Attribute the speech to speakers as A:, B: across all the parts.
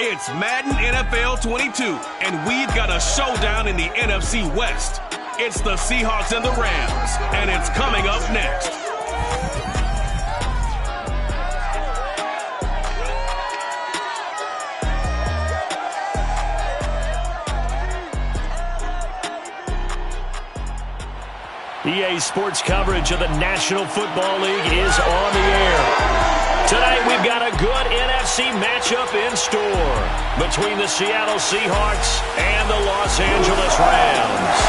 A: It's Madden NFL 22, and we've got a showdown in the NFC West. It's the Seahawks and the Rams, and it's coming up next.
B: EA Sports coverage of the National Football League is on the air. Tonight we've got a good NFC matchup in store between the Seattle Seahawks and the Los Angeles Rams.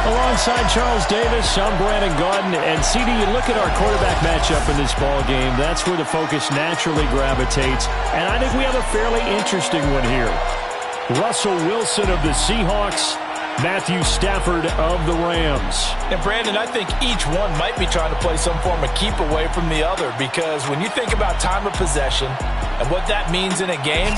B: Alongside Charles Davis, I'm Brandon Gaudin. And CD, you look at our quarterback matchup in this ball game, that's where the focus naturally gravitates. And I think we have a fairly interesting one here. Russell Wilson of the Seahawks, Matthew Stafford of the Rams.
C: And Brandon, I think each one might be trying to play some form of keep away from the other, because when you think about time of possession and what that means in a game,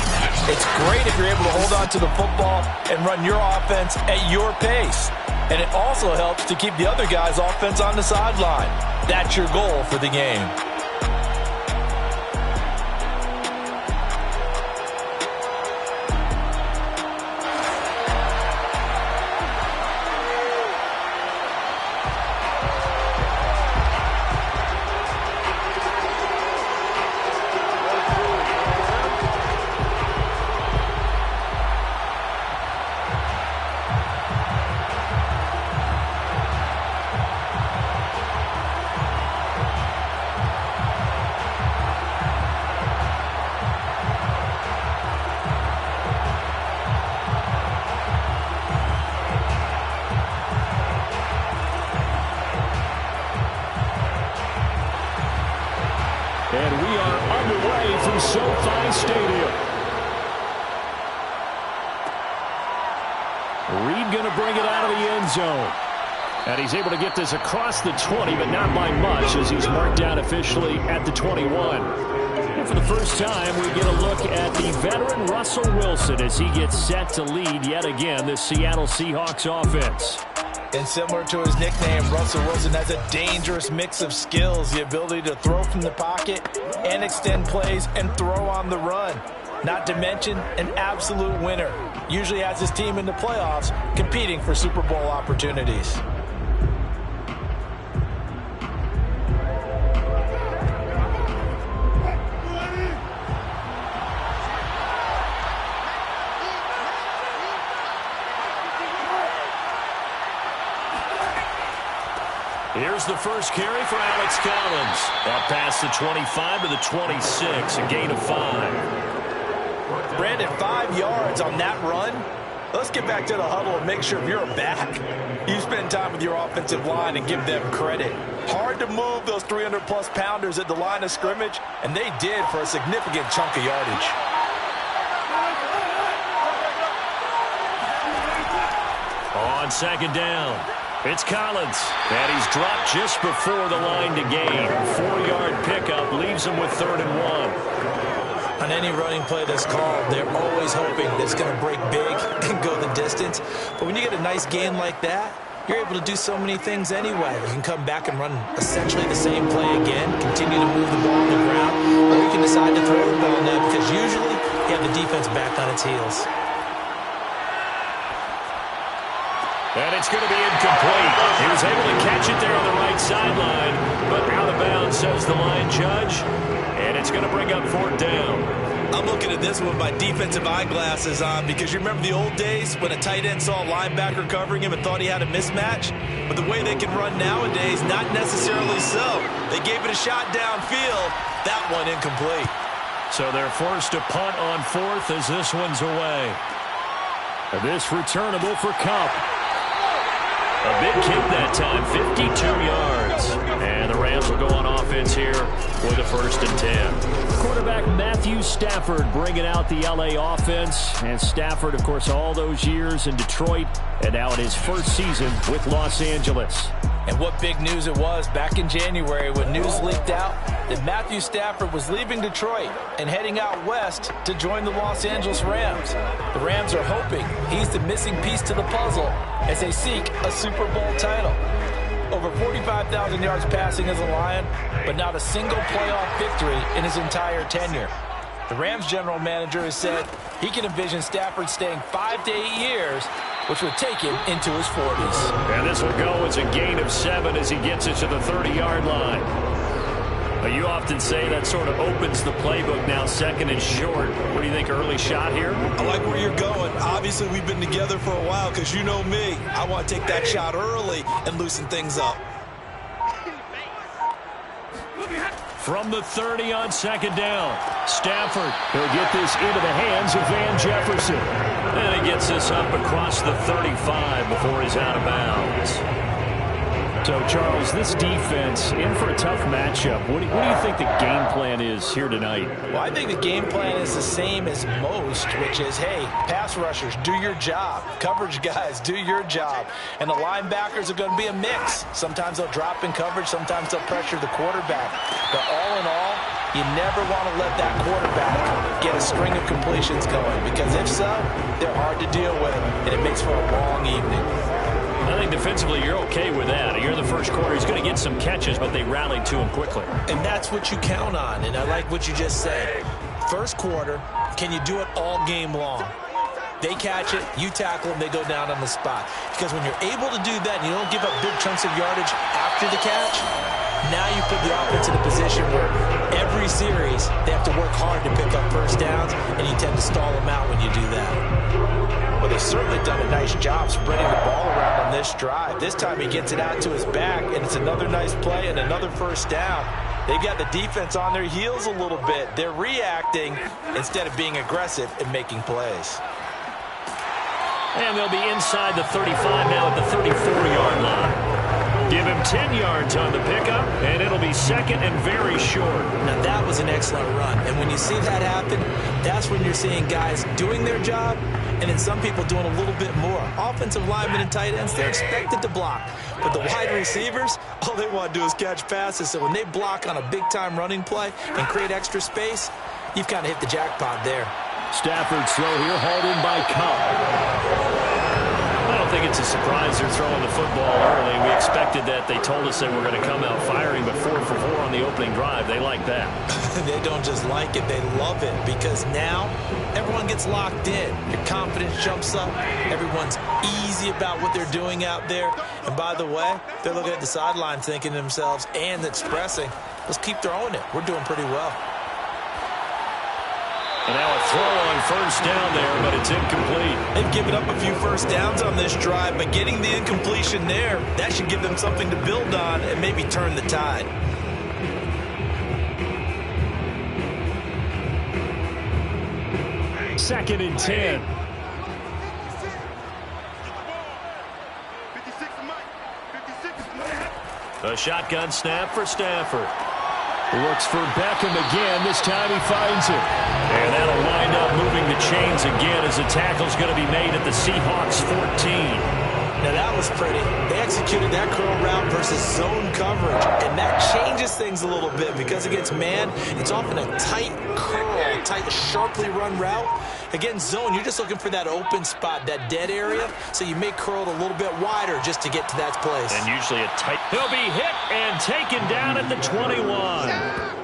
C: it's great if you're able to hold on to the football and run your offense at your pace. And it also helps to keep the other guy's offense on the sideline. That's your goal for the game.
B: And we are underway from SoFi Stadium. Reed going to bring it out of the end zone. And he's able to get this across the 20, but not by much, as he's marked down officially at the 21. And for the first time, we get a look at the veteran Russell Wilson as he gets set to lead yet again the Seattle Seahawks offense.
C: And similar to his nickname, Russell Wilson has a dangerous mix of skills, the ability to throw from the pocket and extend plays and throw on the run. Not to mention an absolute winner. Usually has his team in the playoffs competing for Super Bowl opportunities.
B: Here's the first carry for Alex Collins. Up past the 25 to the 26, a gain of 5.
C: Brandon, 5 yards on that run. Let's get back to the huddle and make sure if you're back, you spend time with your offensive line and give them credit. Hard to move those 300-plus pounders at the line of scrimmage, and they did for a significant chunk of yardage.
B: On second down, it's Collins, and he's dropped just before the line to gain. 4-yard pickup leaves him with 3rd and 1.
C: On any running play that's called, they're always hoping that it's going to break big and go the distance. But when you get a nice gain like that, you're able to do so many things anyway. You can come back and run essentially the same play again, continue to move the ball on the ground, or you can decide to throw the ball now because usually you have the defense back on its heels.
B: And it's going to be incomplete. He was able to catch it there on the right sideline, but out of bounds, says the line judge. And it's going to bring up 4th down.
C: I'm looking at this one with my defensive eyeglasses on because you remember the old days when a tight end saw a linebacker covering him and thought he had a mismatch? But the way they can run nowadays, not necessarily so. They gave it a shot downfield. That one incomplete.
B: So they're forced to punt on 4th as this one's away. And this returnable for Cup. A big kick that time, 52 yards. And the Rams will go on offense here with a 1st and 10. Quarterback Matthew Stafford bringing out the LA offense. And Stafford, of course, all those years in Detroit, and now in his first season with Los Angeles.
C: And what big news it was back in January when news leaked out that Matthew Stafford was leaving Detroit and heading out west to join the Los Angeles Rams. The Rams are hoping he's the missing piece to the puzzle as they seek a Super Bowl title. Over 45,000 yards passing as a Lion, but not a single playoff victory in his entire tenure. The Rams general manager has said he can envision Stafford staying 5 to 8 years, which would take him into his 40s.
B: And this will go as a gain of 7 as he gets it to the 30-yard line. You often say that sort of opens the playbook now, second and short. What do you think, early shot here?
D: I like where you're going. Obviously, we've been together for a while because you know me. I want to take that shot early and loosen things up.
B: From the 30 on second down, Stafford. He'll get this into the hands of Van Jefferson. And he gets this up across the 35 before he's out of bounds. So, Charles, this defense in for a tough matchup. What do you think the game plan is here tonight?
C: Well, I think the game plan is the same as most, which is, hey, pass rushers, do your job. Coverage guys, do your job. And the linebackers are going to be a mix. Sometimes they'll drop in coverage. Sometimes they'll pressure the quarterback. But all in all, you never want to let that quarterback get a string of completions going, because if so, they're hard to deal with, and it makes for a long evening.
B: I think defensively you're okay with that. Here in the first quarter, he's going to get some catches, but they rallied to him quickly.
D: And that's what you count on, and I like what you just said. First quarter, can you do it all game long? They catch it, you tackle them, they go down on the spot. Because when you're able to do that and you don't give up big chunks of yardage after the catch, now you put the offense in a position where every series they have to work hard to pick up first downs, and you tend to stall them out when you do that. Well, they've certainly done a nice job spreading the ball around on this drive. This time he gets it out to his back, and it's another nice play and another first down. They've got the defense on their heels a little bit. They're reacting instead of being aggressive and making plays.
B: And they'll be inside the 35 now at the 34-yard line. Give him 10 yards on the pickup, and it'll be second and very short.
D: Now, that was an excellent run. And when you see that happen, that's when you're seeing guys doing their job, and then some people doing a little bit more. Offensive linemen and tight ends, they're expected to block. But the wide receivers, all they want to do is catch passes. So when they block on a big-time running play and create extra space, you've kind of hit the jackpot there.
B: Stafford's throw here, hauled in by Cup. I don't think it's a surprise they're throwing the football early. We expected that. They told us they were going to come out firing, but 4 for 4 on the opening drive. They like that.
D: They don't just like it, they love it, because now everyone gets locked in. Your confidence jumps up. Everyone's easy about what they're doing out there. And by the way, they're looking at the sideline thinking to themselves and expressing, let's keep throwing it. We're doing pretty well.
B: And now a throw on first down there, but it's incomplete.
D: They've given up a few first downs on this drive, but getting the incompletion there, that should give them something to build on and maybe turn the tide.
B: Second and 10. A shotgun snap for Stafford. Looks for Beckham again. This time he finds it. And that'll wind up moving the chains again as the tackle's going to be made at the Seahawks 14.
D: Now that was pretty. They executed that curl route versus zone coverage, and that changes things a little bit because against man, it's often a tight curl, tight, sharply run route. Against zone, you're just looking for that open spot, that dead area, so you may curl it a little bit wider just to get to that place.
B: And usually a tight. He'll be hit and taken down at the 21.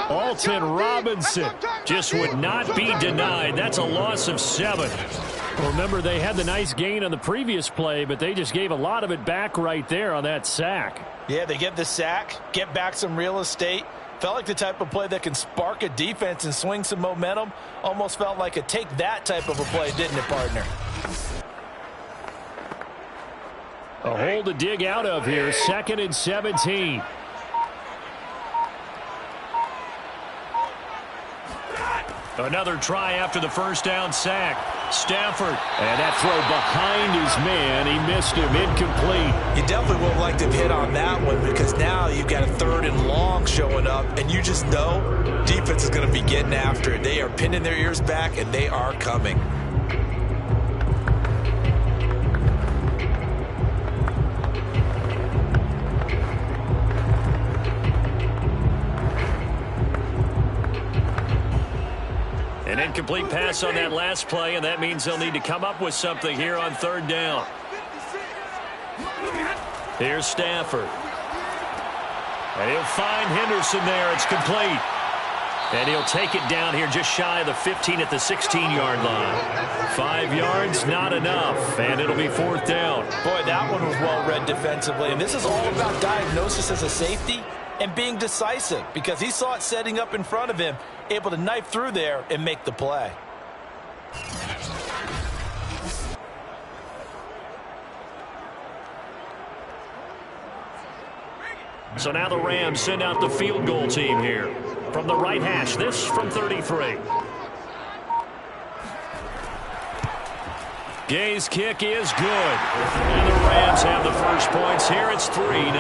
B: Alton Robinson just would not be denied. That's a loss of 7. Remember, they had the nice gain on the previous play, but they just gave a lot of it back right there on that sack.
C: Yeah, they get the sack, get back some real estate. Felt like the type of play that can spark a defense and swing some momentum. Almost felt like a take that type of a play, didn't it, partner?
B: A hole to dig out of here, 2nd and 17. Another try after the first down sack. Stafford, and that throw behind his man. He missed him, incomplete.
D: You definitely won't like to hit on that one because now you've got a 3rd and long showing up, and you just know defense is going to be getting after it. They are pinning their ears back, and they are coming.
B: An incomplete pass on that last play, and that means they'll need to come up with something here on third down. Here's Stafford. And he'll find Henderson there. It's complete. And he'll take it down here just shy of the 15 at the 16-yard line. 5 yards, not enough, and it'll be fourth down.
C: Boy, that one was well read defensively, and this is all about diagnosis as a safety and being decisive because he saw it setting up in front of him, able to knife through there and make the play.
B: So now the Rams send out the field goal team here. From the right hash, this from 33. Gay's kick is good. And the Rams have the first points here. It's 3-0.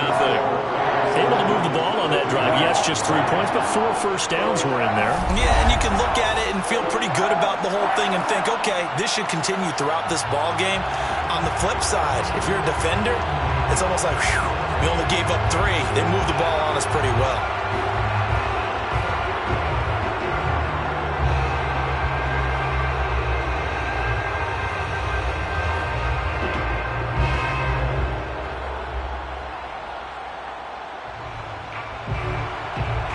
B: Able to move the ball on that drive. Yes, just 3 points, but 4 first downs were in there.
C: Yeah, and you can look at it and feel pretty good about the whole thing and think, okay, this should continue throughout this ball game. On the flip side, if you're a defender, it's almost like, whew, we only gave up 3. They moved the ball on us pretty well.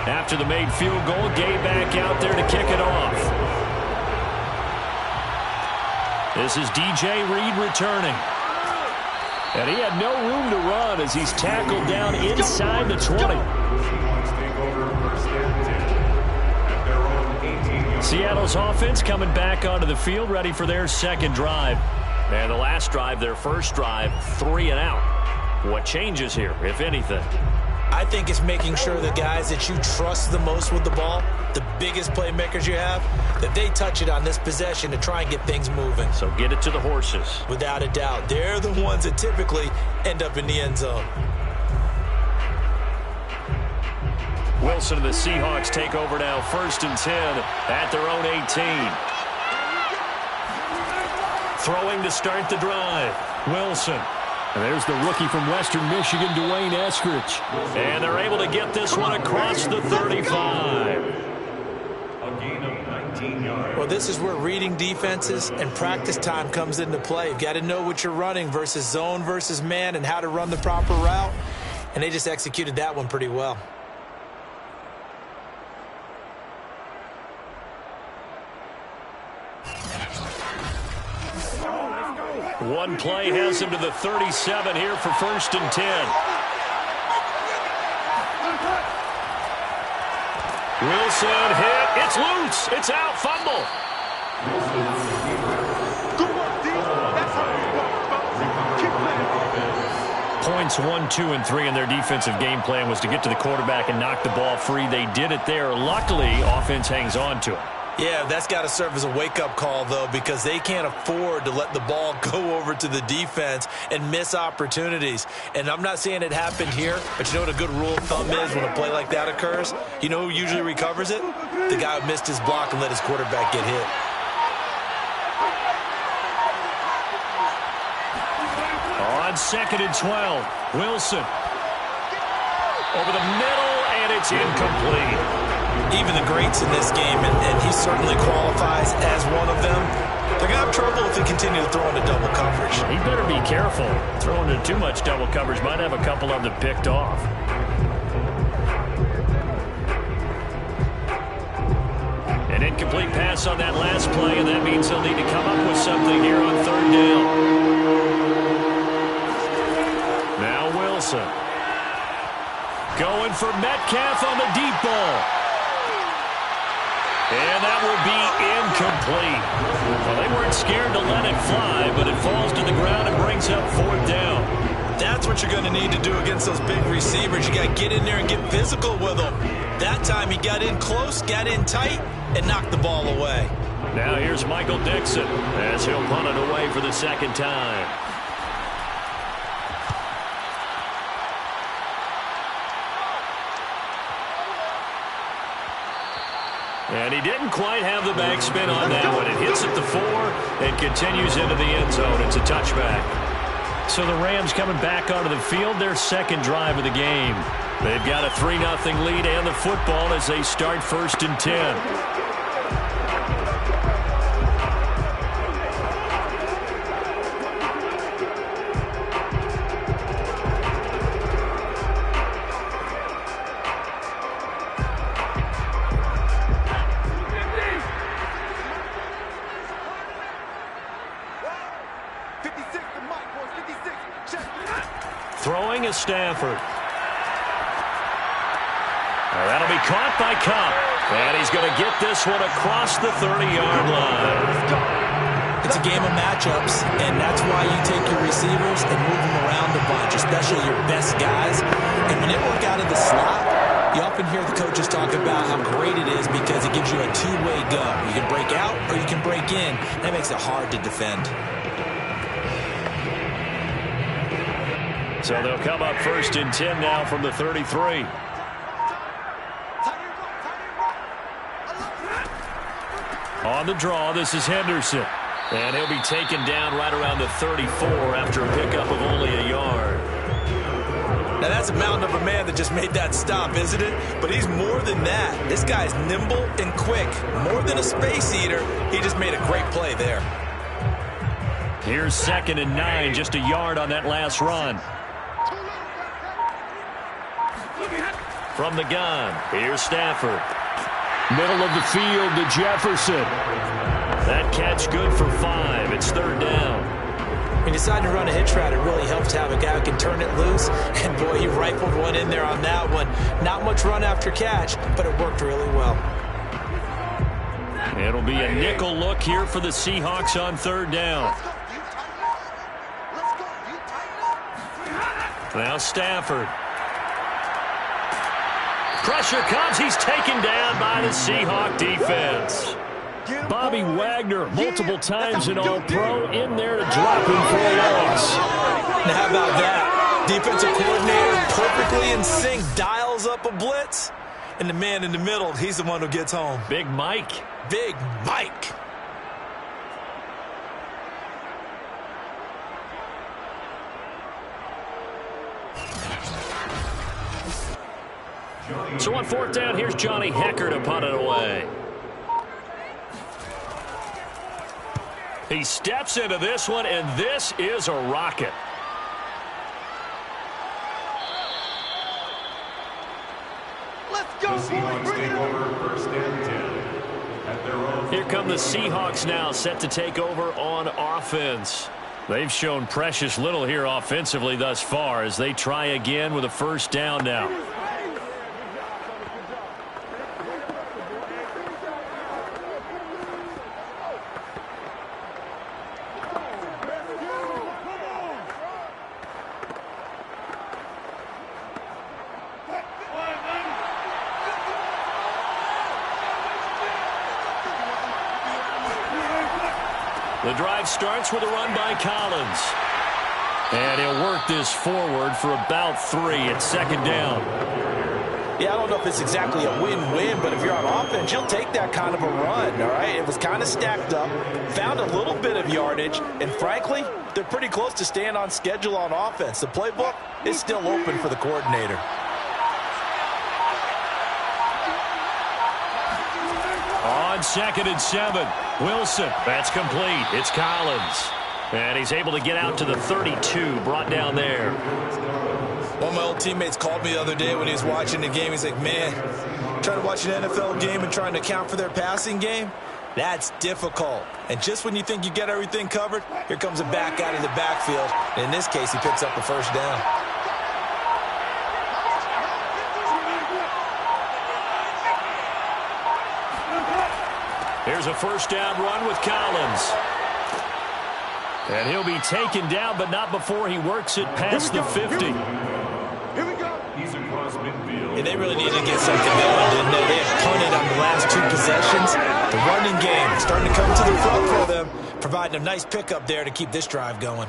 B: After the made field goal, Gay back out there to kick it off. This is DJ Reed returning. And he had no room to run as he's tackled down inside the 20. Seattle's offense coming back onto the field, ready for their second drive. And the last drive, their first drive, 3 and out. What changes here, if anything?
C: I think it's making sure the guys that you trust the most with the ball, the biggest playmakers you have, that they touch it on this possession to try and get things moving.
B: So get it to the horses.
C: Without a doubt. They're the ones that typically end up in the end zone.
B: Wilson and the Seahawks take over now, 1st and 10 at their own 18. Throwing to start the drive. Wilson. And there's the rookie from Western Michigan, Dwayne Eskridge. And they're able to get this one across the 35.
E: A gain of 19 yards.
C: Well, this is where reading defenses and practice time comes into play. You've got to know what you're running versus zone versus man and how to run the proper route. And they just executed that one pretty well.
B: One play has him to the 37 here for 1st and 10. Wilson hit. It's loose. It's out. Fumble. Points 1, 2, and 3 in their defensive game plan was to get to the quarterback and knock the ball free. They did it there. Luckily, offense hangs on to it.
C: Yeah, that's got to serve as a wake-up call, though, because they can't afford to let the ball go over to the defense and miss opportunities. And I'm not saying it happened here, but you know what a good rule of thumb is when a play like that occurs? You know who usually recovers it? The guy who missed his block and let his quarterback get hit.
B: On 2nd and 12, Wilson. Over the middle, and it's incomplete.
C: Even the greats in this game, and he certainly qualifies as one of them, they're going to have trouble if they continue to throw into double coverage.
B: He better be careful. Throwing into too much double coverage might have a couple of them picked off. An incomplete pass on that last play, and that means they'll need to come up with something here on 3rd down. Now Wilson. Going for Metcalf on the deep ball. And that will be incomplete. Well, they weren't scared to let it fly, but it falls to the ground and brings up 4th down.
C: That's what you're going to need to do against those big receivers. You got to get in there and get physical with them. That time he got in close, got in tight, and knocked the ball away.
B: Now here's Michael Dixon as he'll punt it away for the 2nd time. And he didn't quite have the backspin on that one. It hits at the 4 and continues into the end zone. It's a touchback. So the Rams coming back onto the field, their 2nd drive of the game. They've got a 3-0 lead and the football as they start 1st and 10. is Stafford. That'll be caught by Kupp. And he's going to get this one across the 30-yard line.
D: It's a game of matchups, and that's why you take your receivers and move them around a bunch, especially your best guys. And when they work out of the slot, you often hear the coaches talk about how great it is because it gives you a two-way go. You can break out or you can break in. That makes it hard to defend.
B: So they'll come up 1st and 10 now from the 33. On the draw, this is Henderson. And he'll be taken down right around the 34 after a pickup of only a yard.
D: Now that's a mountain of a man that just made that stop, isn't it? But he's more than that. This guy's nimble and quick. More than a space eater, he just made a great play there.
B: Here's 2nd and 9, just a yard on that last run. From the gun, here's Stafford. Middle of the field to Jefferson. That catch good for 5. It's 3rd down.
D: When you decide to run a hitch route, it really helps to have a guy who can turn it loose. And, boy, he rifled one in there on that one. Not much run after catch, but it worked really well.
B: It'll be a nickel look here for the Seahawks on 3rd down. Now Stafford. Pressure comes. He's taken down by the Seahawk defense. Bobby Wagner, multiple times an All-Pro, in there to drop him for a loss.
D: Now, how about that? Defensive coordinator perfectly in sync, dials up a blitz, and the man in the middle, he's the one who gets home.
B: Big Mike.
D: Big Mike.
B: So on 4th down, here's Johnny Hecker to punt it away. He steps into this one, and this is a rocket.
E: Let's go, the Seahawks take over 1st and 10 at their own.
B: Here come the Seahawks now, set to take over on offense. They've shown precious little here offensively thus far as they try again with a 1st down now. The drive starts with a run by Collins. And he'll work this forward for about 3 at 2nd down.
D: Yeah, I don't know if it's exactly a win-win, but if you're on offense, you'll take that kind of a run, all right? It was kind of stacked up, found a little bit of yardage, and frankly, they're pretty close to staying on schedule on offense. The playbook is still open for the coordinator.
B: On 2nd and 7, Wilson. That's complete. It's Collins. And he's able to get out to the 32, brought down there.
D: One of my old teammates called me the other day when he was watching the game. He's like, man, trying to watch an NFL game and trying to account for their passing game, that's difficult. And just when you think you get everything covered, here comes a back out of the backfield. And in this case, he picks up the 1st down.
B: Here's a 1st down run with Collins. And he'll be taken down, but not before he works it past the 50.
E: Here we go. He's across midfield.
D: Yeah, they really needed to get something going, didn't they? They had punted on the last 2 possessions. The running game starting to come to the front for them, providing a nice pickup there to keep this drive going.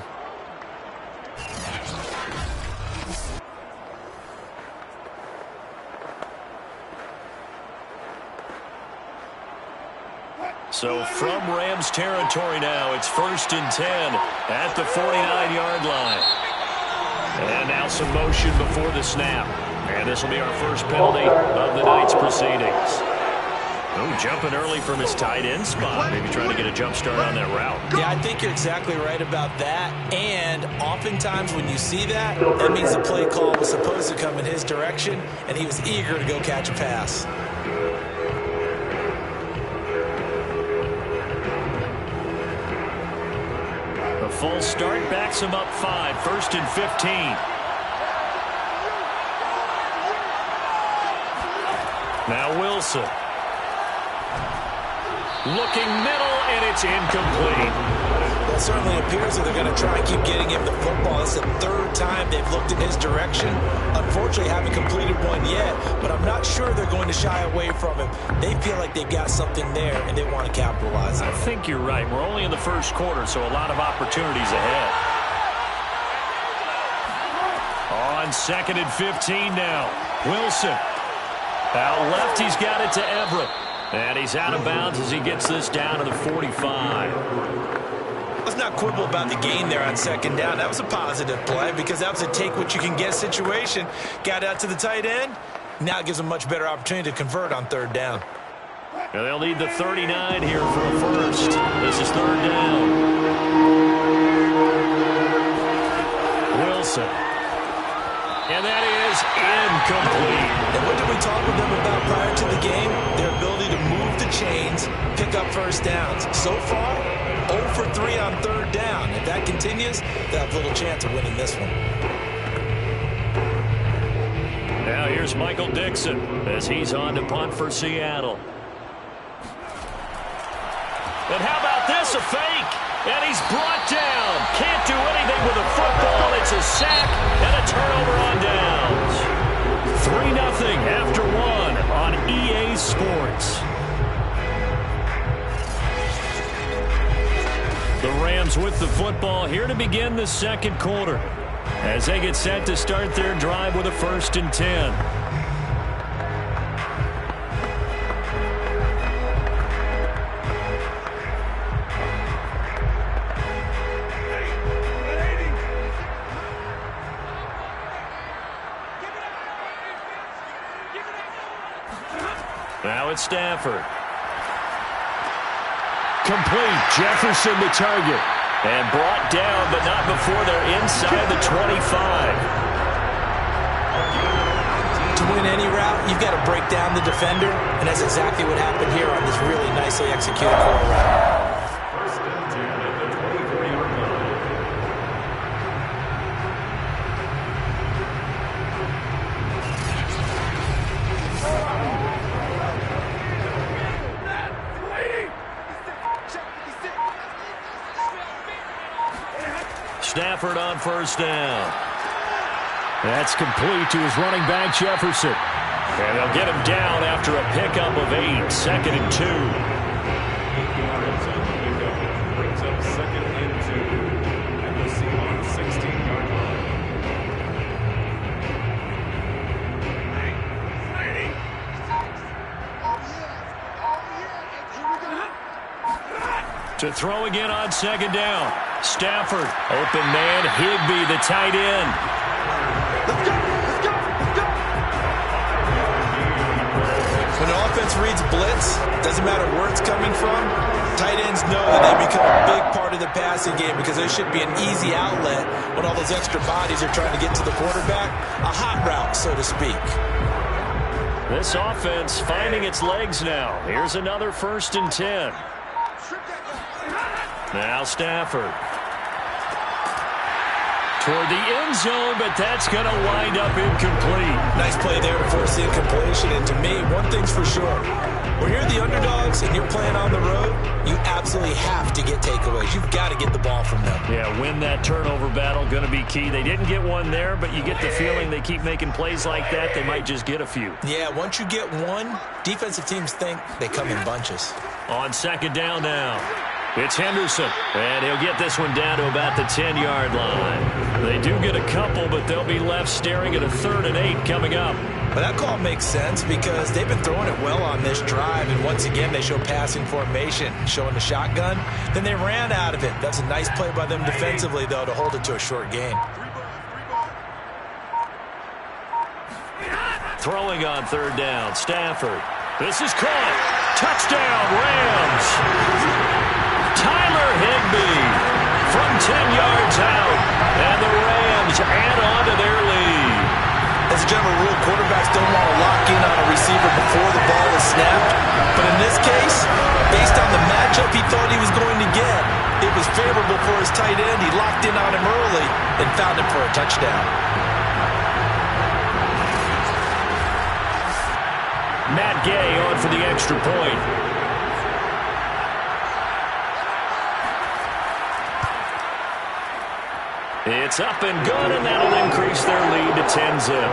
B: So from Rams territory now, it's 1st and 10 at the 49-yard line. And now some motion before the snap. And this will be our first penalty of the night's proceedings. Oh, jumping early from his tight end spot. Maybe trying to get a jump start on that route.
D: Yeah, I think you're exactly right about that. And oftentimes when you see that, that means the play call was supposed to come in his direction, and he was eager to go catch a pass.
B: The full start backs him up 5, 1st and 15. Now Wilson. Looking middle, and it's incomplete.
D: Well, it certainly appears that they're going to try and keep getting him the football. It's the third time they've looked in his direction. Unfortunately, haven't completed one yet, but I'm not sure they're going to shy away from him. They feel like they've got something there, and they want to capitalize on it.
B: I think you're right. We're only in the first quarter, so a lot of opportunities ahead. On 2nd and 15 now. Wilson. Out left, he's got it to Everett. And he's out of bounds as he gets this down to the 45.
D: Let's not quibble about the gain there on 2nd down. That was a positive play because that was a take-what-you-can-get situation. Got out to the tight end. Now it gives them a much better opportunity to convert on 3rd down.
B: And they'll need the 39 here for a first. This is 3rd down. Wilson. And that is incomplete.
D: And what did we talk with them about prior to the game? Their ability to move the chains, pick up first downs. So far, 0 for 3 on 3rd down. If that continues, they'll have little chance of winning this one.
B: Now here's Michael Dixon as he's on to punt for Seattle. And how about this, a fake? And he's brought down. Can't do anything with the football. It's a sack and a turnover on downs. 3-0 after 1 on EA Sports. The Rams with the football here to begin the 2nd quarter as they get set to start their drive with a 1st and 10. Now it's Stafford. Complete. Jefferson the target. And brought down, but not before they're inside the 25.
D: To win any route, you've got to break down the defender, and that's exactly what happened here on this really nicely executed curl route.
B: Stafford on 1st down. That's complete to his running back, Jefferson. And they'll get him down after a pickup of 8. 2nd and 2.
E: Brings up 2nd and 2 at the Seahawks 16-yard line.
B: To throw again on 2nd down. Stafford, open man, Higbee, the tight end.
D: Let's go, let's go, let's go. When an offense reads blitz, doesn't matter where it's coming from, tight ends know that they become a big part of the passing game because there should be an easy outlet when all those extra bodies are trying to get to the quarterback. A hot route, so to speak.
B: This offense finding its legs now. Here's another 1st and 10. Now Stafford. Toward the end zone, but that's going to wind up incomplete.
D: Nice play there to force the incompletion. And to me, one thing's for sure. When you're the underdogs and you're playing on the road, you absolutely have to get takeaways. You've got to get the ball from them.
B: Yeah, win that turnover battle, going to be key. They didn't get one there, but you get the feeling they keep making plays like that, they might just get a few.
D: Yeah, once you get one, defensive teams think they come in bunches.
B: On 2nd down now. It's Henderson, and he'll get this one down to about the 10-yard line. They do get a couple, but they'll be left staring at a 3rd and 8 coming up.
D: But that call makes sense because they've been throwing it well on this drive, and once again they show passing formation, showing the shotgun. Then they ran out of it. That's a nice play by them defensively, though, to hold it to a short gain.
B: Throwing on 3rd down, Stafford. This is caught. Touchdown, Rams. Tyler Higbee from 10 yards out, and the Rams add on to their lead.
D: As a general rule, quarterbacks don't want to lock in on a receiver before the ball is snapped. But in this case, based on the matchup he thought he was going to get, it was favorable for his tight end. He locked in on him early and found him for a touchdown.
B: Matt Gay on for the extra point. It's up and good, and that'll increase their lead to 10-zip.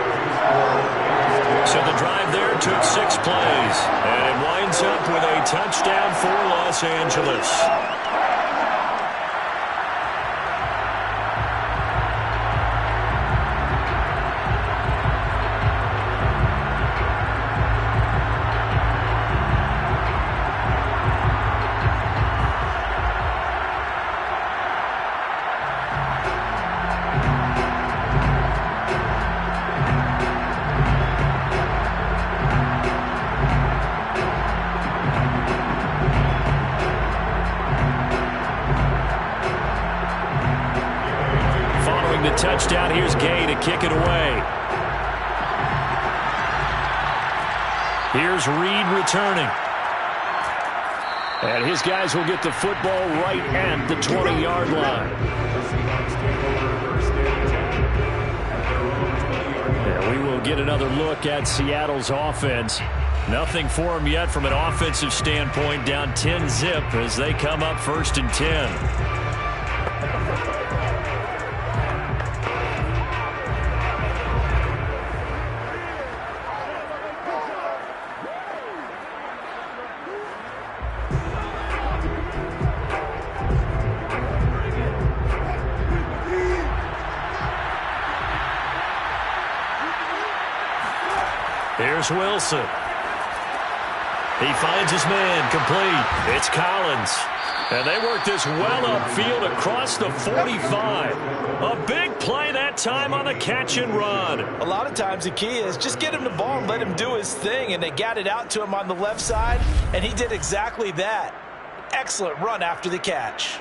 B: So the drive there took 6 plays, and it winds up with a touchdown for Los Angeles. Touchdown. Here's Gay to kick it away. Here's Reed returning. And his guys will get the football right at the 20-yard line. And we will get another look at Seattle's offense. Nothing for them yet from an offensive standpoint, down 10-zip as they come up 1st and 10. Here's Wilson. He finds his man, complete. It's Collins. And they work this well upfield across the 45. A big play that time on the catch and run.
C: A lot of times the key is just get him the ball and let him do his thing. And they got it out to him on the left side, and he did exactly that. Excellent run after the catch.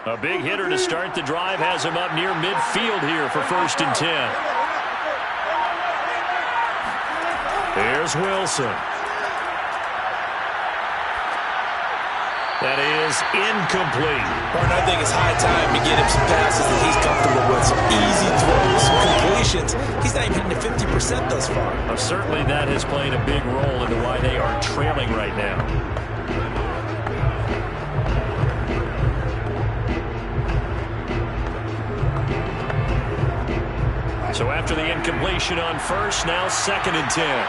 B: A big hitter to start the drive has him up near midfield here for 1st and 10. Here's Wilson. That is incomplete.
C: Martin, I think it's high time to get him some passes that he's comfortable with. Some easy throws, some completions. He's not even hitting to 50% thus far.
B: Well, certainly that has played a big role into why they are trailing right now. So after the incompletion on 1st, now 2nd and 10.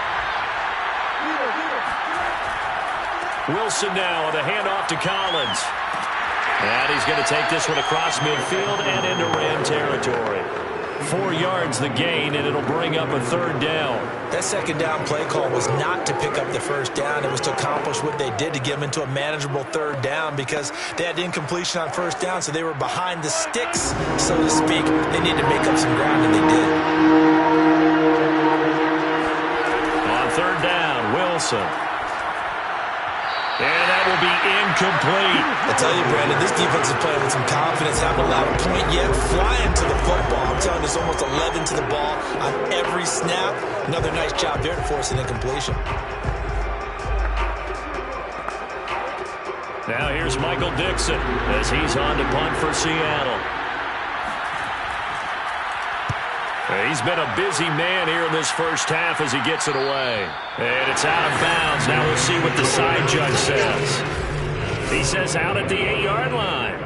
B: Wilson now on the handoff to Collins. And he's going to take this one across midfield and into Ram territory. 4 yards the gain, and it'll bring up a 3rd down.
C: That 2nd down play call was not to pick up the 1st down. It was to accomplish what they did to get them into a manageable 3rd down because they had incompletion on 1st down, so they were behind the sticks, so to speak. They needed to make up some ground, and they did.
B: On 3rd down, Wilson. And that will be incomplete.
C: I tell you, Brandon, this defense is playing with some confidence, haven't allowed a point yet, flying to the football. I'm telling you, there's almost 11 to the ball on every snap. Another nice job there to force an incompletion.
B: Now here's Michael Dixon as he's on to punt for Seattle. He's been a busy man here in this 1st half as he gets it away. And it's out of bounds. Now we'll see what the side judge says. He says out at the 8-yard line.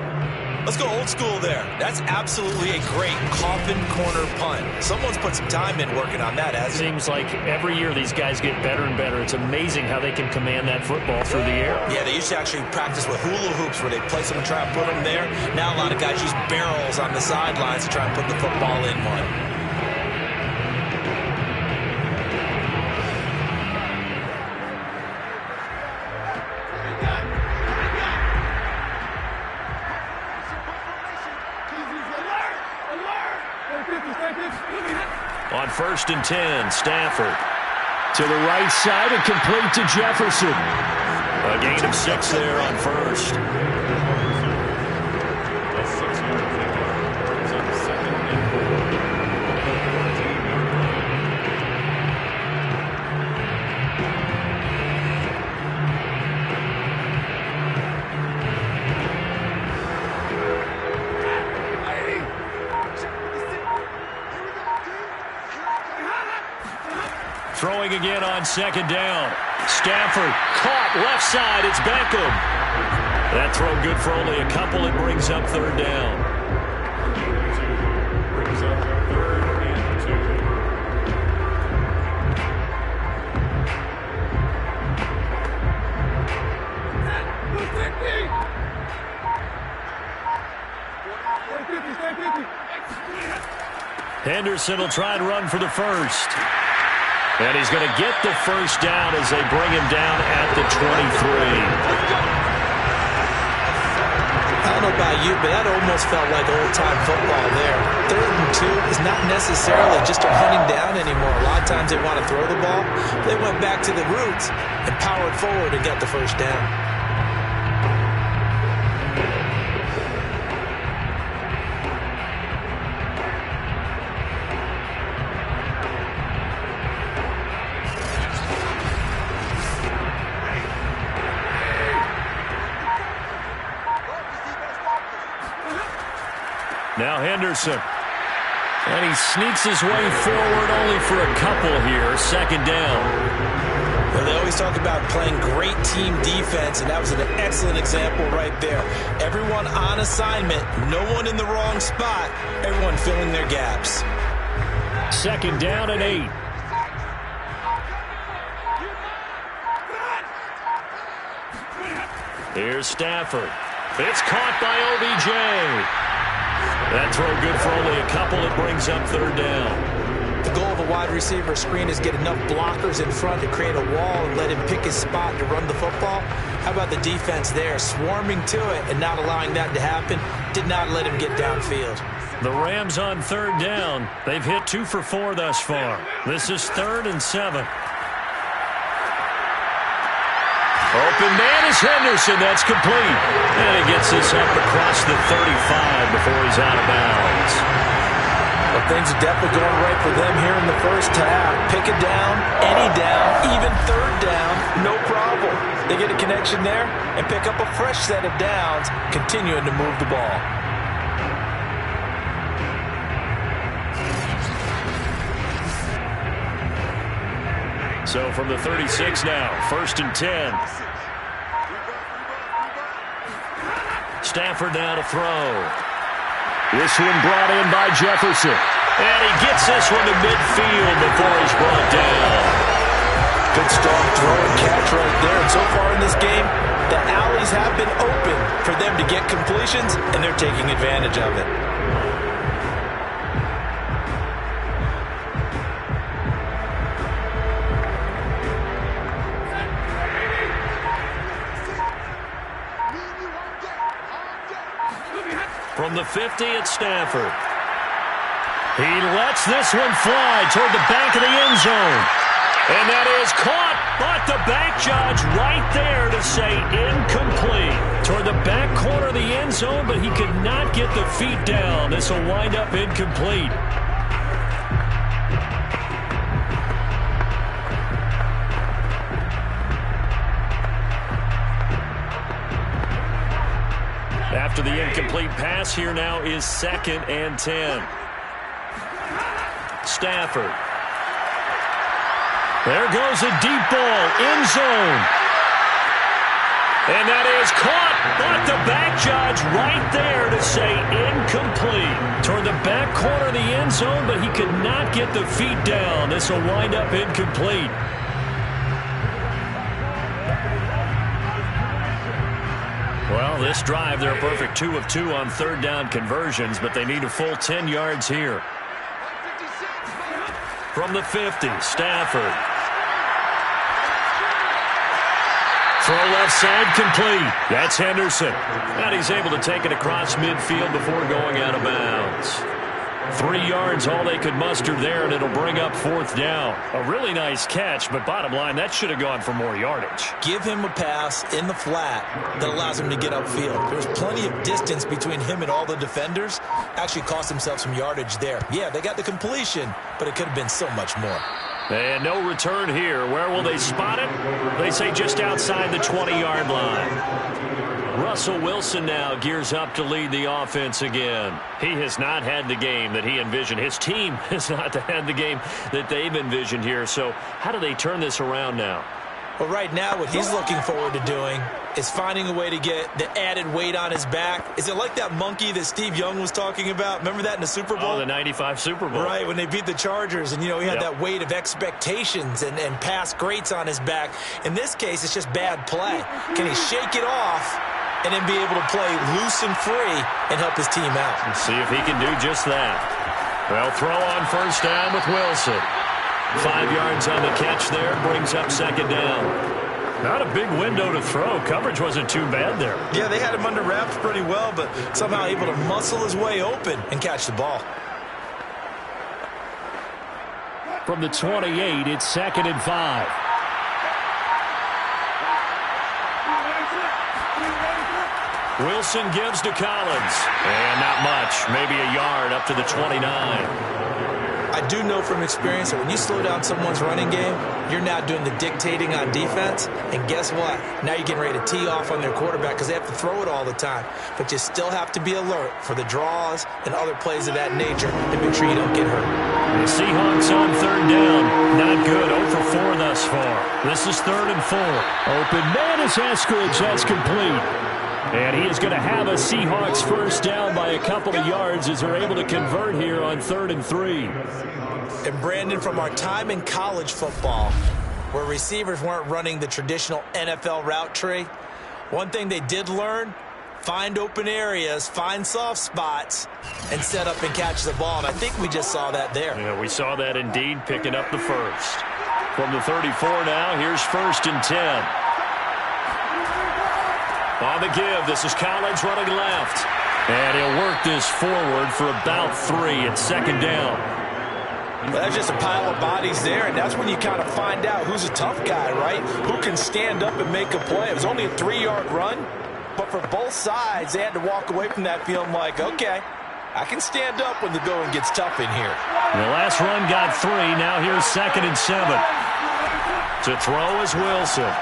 C: Let's go old school there. That's absolutely a great coffin corner punt. Someone's put some time in working on that, hasn't it?
B: Seems like every year these guys get better and better. It's amazing how they can command that football through the air.
C: Yeah, they used to actually practice with hula hoops where they place them and try and put them there. Now a lot of guys use barrels on the sidelines to try and put the football in one.
B: On 1st and 10, Stafford to the right side and complete to Jefferson. A gain of 6 there on 1st. throwing again on second down. Stafford caught left side. It's Beckham. That throw good for only a couple. It brings up third down.
E: Brings up third and 2.
B: Henderson will try and run for the first. And he's going to get the first down as they bring him down at the 23.
D: I don't know about you, but that almost felt like old-time football there. 3rd and 2 is not necessarily just a hunting down anymore. A lot of times they want to throw the ball. They went back to the roots and powered forward and got the first down.
B: Now Henderson. And he sneaks his way forward only for a couple here. Second down.
D: Well, they always talk about playing great team defense, and that was an excellent example right there. Everyone on assignment, no one in the wrong spot, everyone filling their gaps.
B: Second down and 8. Here's Stafford. It's caught by OBJ. That throw good for only a couple. It brings up third down.
D: The goal of a wide receiver screen is get enough blockers in front to create a wall and let him pick his spot to run the football. How about the defense there, swarming to it and not allowing that to happen? Did not let him get downfield.
B: The Rams on third down. They've hit 2 for 4 thus far. This is 3rd and 7. Open man is Henderson. That's complete. And he gets this up across the 35 before he's out of bounds.
D: Well, things are definitely going right for them here in the first half. Pick a down, any down, even third down, no problem. They get a connection there and pick up a fresh set of downs, continuing to move the ball.
B: So from the 36 now, 1st and 10. Stafford now to throw. This one brought in by Jefferson. And he gets this one to midfield before he's brought down.
D: Good strong throw and catch right there. And so far in this game, the alleys have been open for them to get completions, and they're taking advantage of it.
B: From the 50, it's Stafford. He lets this one fly toward the back of the end zone. And that is caught, but the back judge right there to say incomplete. Toward the back corner of the end zone, but he could not get the feet down. This will wind up incomplete. After the incomplete pass, here now is 2nd and 10. Stafford. There goes a deep ball, end zone. And that is caught, but the back judge right there to say incomplete. Toward the back corner of the end zone, but he could not get the feet down. This will wind up incomplete. Well, this drive, they're a perfect 2 of 2 on third down conversions, but they need a full 10 yards here. From the 50, Stafford. Throw left side complete. That's Henderson. And he's able to take it across midfield before going out of bounds. 3 yards, all they could muster there, and it'll bring up 4th down. A really nice catch, but bottom line, that should have gone for more yardage.
D: Give him a pass in the flat that allows him to get upfield. There was plenty of distance between him and all the defenders. Actually cost himself some yardage there. Yeah, they got the completion, but it could have been so much more.
B: And no return here. Where will they spot it? They say just outside the 20-yard line. Russell Wilson now gears up to lead the offense again. He has not had the game that he envisioned. His team has not had the game that they've envisioned here. So how do they turn this around now?
D: Well, right now what he's looking forward to doing is finding a way to get the added weight on his back. Is it like that monkey that Steve Young was talking about? Remember that in the Super Bowl?
B: Oh, the 95 Super Bowl.
D: Right, when they beat the Chargers, and, he had that weight of expectations and past greats on his back. In this case, it's just bad play. Can he shake it off and then be able to play loose and free and help his team out?
B: Let's see if he can do just that. Well, throw on first down with Wilson. 5 yards on the catch there, brings up second down. Not a big window to throw. Coverage wasn't too bad there.
D: Yeah, they had him under wraps pretty well, but somehow able to muscle his way open and catch the ball.
B: From the 28, it's 2nd and 5. Wilson gives to Collins. And not much. Maybe a yard up to the 29.
D: I do know from experience that when you slow down someone's running game, you're now doing the dictating on defense. And guess what? Now you're getting ready to tee off on their quarterback because they have to throw it all the time. But you still have to be alert for the draws and other plays of that nature to make sure you don't get hurt.
B: The Seahawks on third down. Not good. 0 for 4 thus far. This is 3rd and 4. Open man is Eskridge. That's complete. And he is going to have a Seahawks first down by a couple of yards as they're able to convert here on 3rd and 3.
D: And Brandon, from our time in college football, where receivers weren't running the traditional NFL route tree, one thing they did learn, find open areas, find soft spots, and set up and catch the ball. And I think we just saw that there.
B: Yeah, we saw that indeed, picking up the first. From the 34 now, here's 1st and 10. On the give, this is Collins running left. And he'll work this forward for about 3 at 2nd down.
D: Well, that's just a pile of bodies there, and that's when you kind of find out who's a tough guy, right? Who can stand up and make a play. It was only a 3-yard run, but for both sides, they had to walk away from that feeling like, okay, I can stand up when the going gets tough in here.
B: The last run got 3. Now here's 2nd and 7. To throw is Wilson.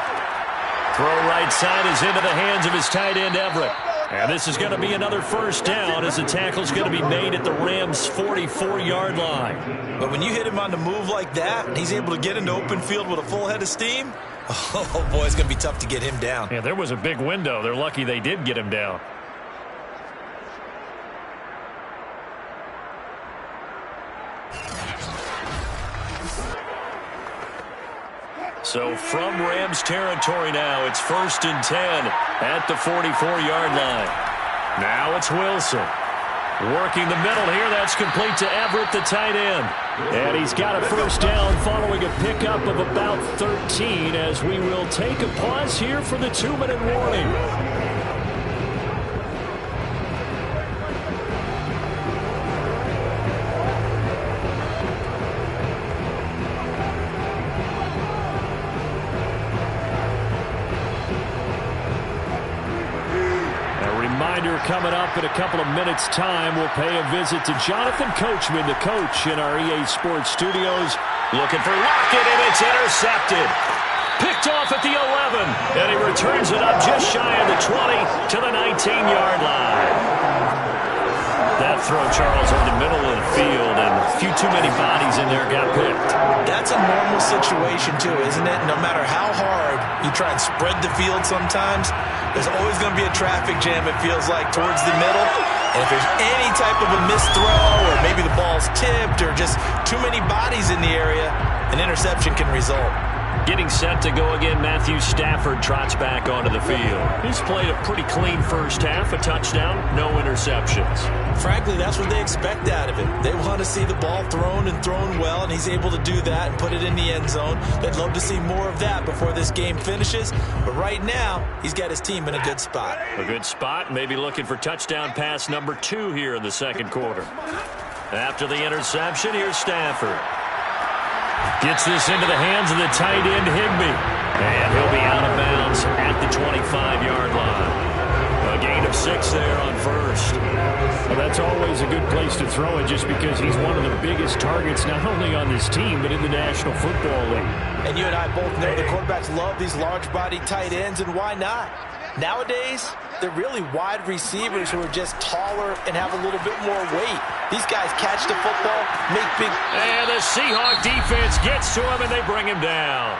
B: Throw right side is into the hands of his tight end, Everett. And this is going to be another first down as the tackle's going to be made at the Rams' 44-yard line.
D: But when you hit him on the move like that, and he's able to get into open field with a full head of steam, oh, boy, it's going to be tough to get him down.
B: Yeah, there was a big window. They're lucky they did get him down. So from Rams territory now, it's 1st and 10 at the 44-yard line. Now it's Wilson. Working the middle here. That's complete to Everett, the tight end. And he's got a first down following a pickup of about 13 as we will take a pause here for the 2-minute warning. Coming up in a couple of minutes' time, we'll pay a visit to Jonathan Coachman, the coach in our EA Sports studios. Looking for Lockett, and it's intercepted. Picked off at the 11, and he returns it up just shy of the 20 to the 19-yard line. That throw, Charles, on the middle of the field, and a few too many bodies in there got picked. That's
D: a normal situation, too, isn't it? No matter how hard you try and spread the field sometimes, there's always going to be a traffic jam, it feels like, towards the middle. And if there's any type of a missed throw, or maybe the ball's tipped, or just too many bodies in the area, an interception can result. Getting set to go again, Matthew Stafford trots back onto the field. He's played a pretty clean first half, a touchdown, no interceptions. Frankly, that's what they expect out of him. They want to see the ball thrown and thrown well, and he's able to do that and put it in the end zone. They'd love to see more of that before this game finishes, but right now, he's got his team in a good spot. A good spot, maybe looking for touchdown pass number 2 here in the second quarter. After the interception, here's Stafford. Gets this into the hands of the tight end, Higbee. And he'll be out of bounds at the 25-yard line. A gain of 6 there on first.
B: Well, that's always a good place to throw it just because he's one of the biggest targets not only on this team but in the National Football League.
C: And you and I both know the quarterbacks love these large-body tight ends, and why not? Nowadays, they're really wide receivers who are just taller and have a little bit more weight. These guys catch the football, make big...
B: And the Seahawk defense gets to him, and they bring him down.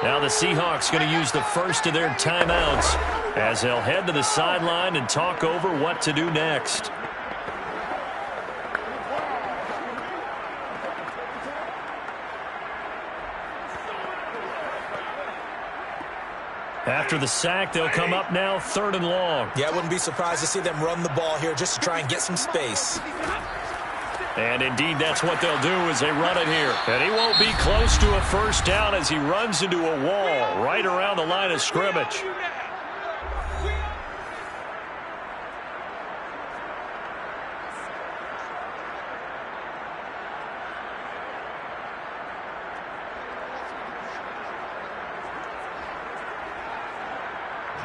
B: Now the Seahawks going to use the first of their timeouts as they'll head to the sideline and talk over what to do next. After the sack, they'll come up now 3rd and long.
C: Yeah, I wouldn't be surprised to see them run the ball here just to try and get some space.
B: And indeed, that's what they'll do as they run it here. And he won't be close to a first down as he runs into a wall right around the line of scrimmage.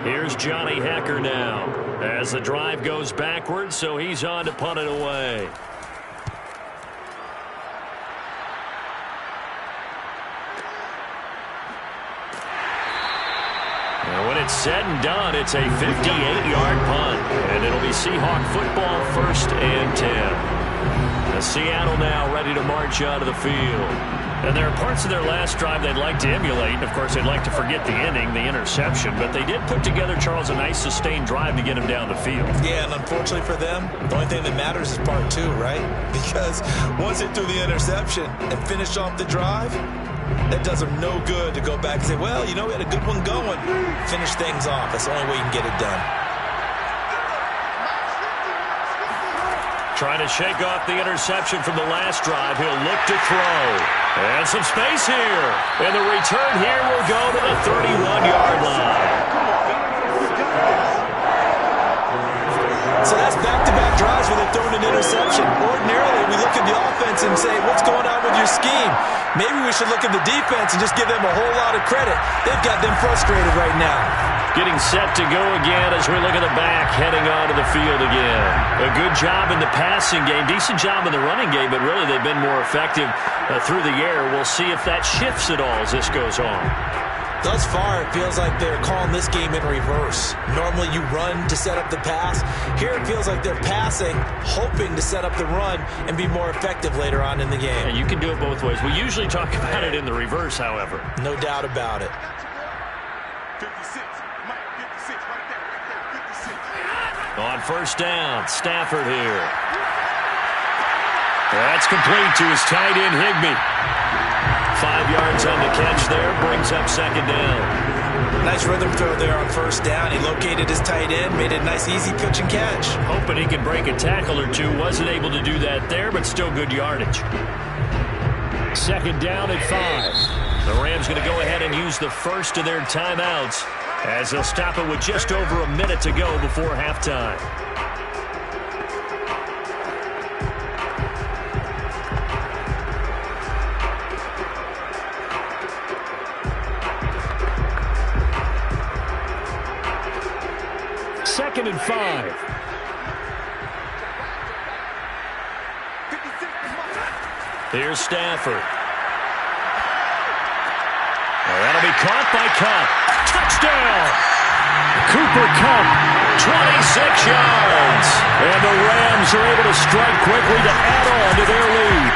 B: Here's Johnny Hacker now as the drive goes backwards, so he's on to punt it away. And when it's said and done, it's a 58-yard punt, and it'll be Seahawk football 1st and 10. Seattle now ready to march out of the field. And there are parts of their last drive they'd like to emulate. Of course, they'd like to forget the inning, the interception. But they did put together, Charles, a nice sustained drive to get him down the field.
C: Yeah, and unfortunately for them, the only thing that matters is part 2, right? Because once they threw the interception and finished off the drive, that does them no good to go back and say, well, you know, we had a good one going. Finish things off. That's the only way you can get it done.
B: Trying to shake off the interception from the last drive. He'll look to throw. And some space here. And the return here will go to the 31-yard line.
C: So that's back-to-back drives where they're throwing an interception. Ordinarily, we look at the offense and say, what's going on with your scheme? Maybe we should look at the defense and just give them a whole lot of credit. They've got them frustrated right now.
B: Getting set to go again as we look at the back, heading onto the field again. A good job in the passing game, decent job in the running game, but really they've been more effective through the air. We'll see if that shifts at all as this goes on.
C: Thus far, it feels like they're calling this game in reverse. Normally you run to set up the pass. Here it feels like they're passing, hoping to set up the run and be more effective later on in the game.
B: Yeah, you can do it both ways. We usually talk about it in the reverse, however.
C: No doubt about it.
E: 56. Mike, 56. Right there. 56.
B: On first down, Stafford here. That's complete to his tight end, Higbee. 5 yards on the catch there, brings up 2nd down.
C: Nice rhythm throw there on first down. He located his tight end, made it a nice, easy pitch and catch.
B: Hoping he can break a tackle or two. Wasn't able to do that there, but still good yardage. 2nd down at 5. The Rams going to go ahead and use the first of their timeouts as they'll stop it with just over a minute to go before halftime. Second and 5. Here's Stafford. That'll be caught by Kupp. Touchdown! Cooper Kupp, 26 yards. And the Rams are able to strike quickly to add on to their lead.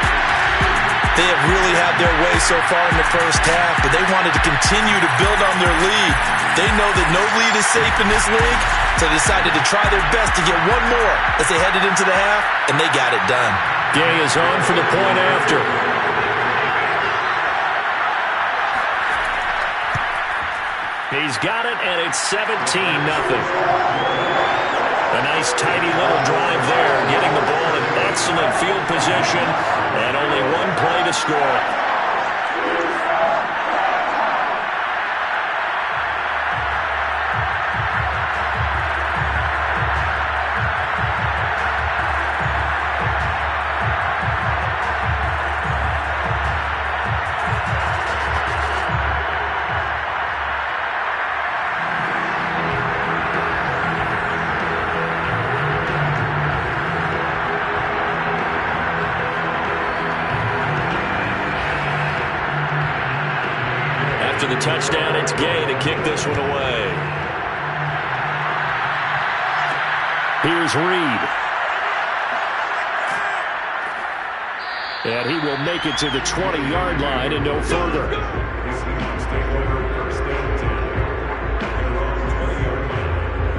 C: They have really had their way so far in the first half, but they wanted to continue to build on their lead. They know that no lead is safe in this league, so they decided to try their best to get one more as they headed into the half, and they got it done.
B: Gay is on for the point after. He's got it, and it's 17-0. A nice, tidy little drive there, getting the ball in excellent field position, and only one play to score. the touchdown. It's Gay to kick this one away. Here's Reed. And he will make it to the 20-yard line and no further.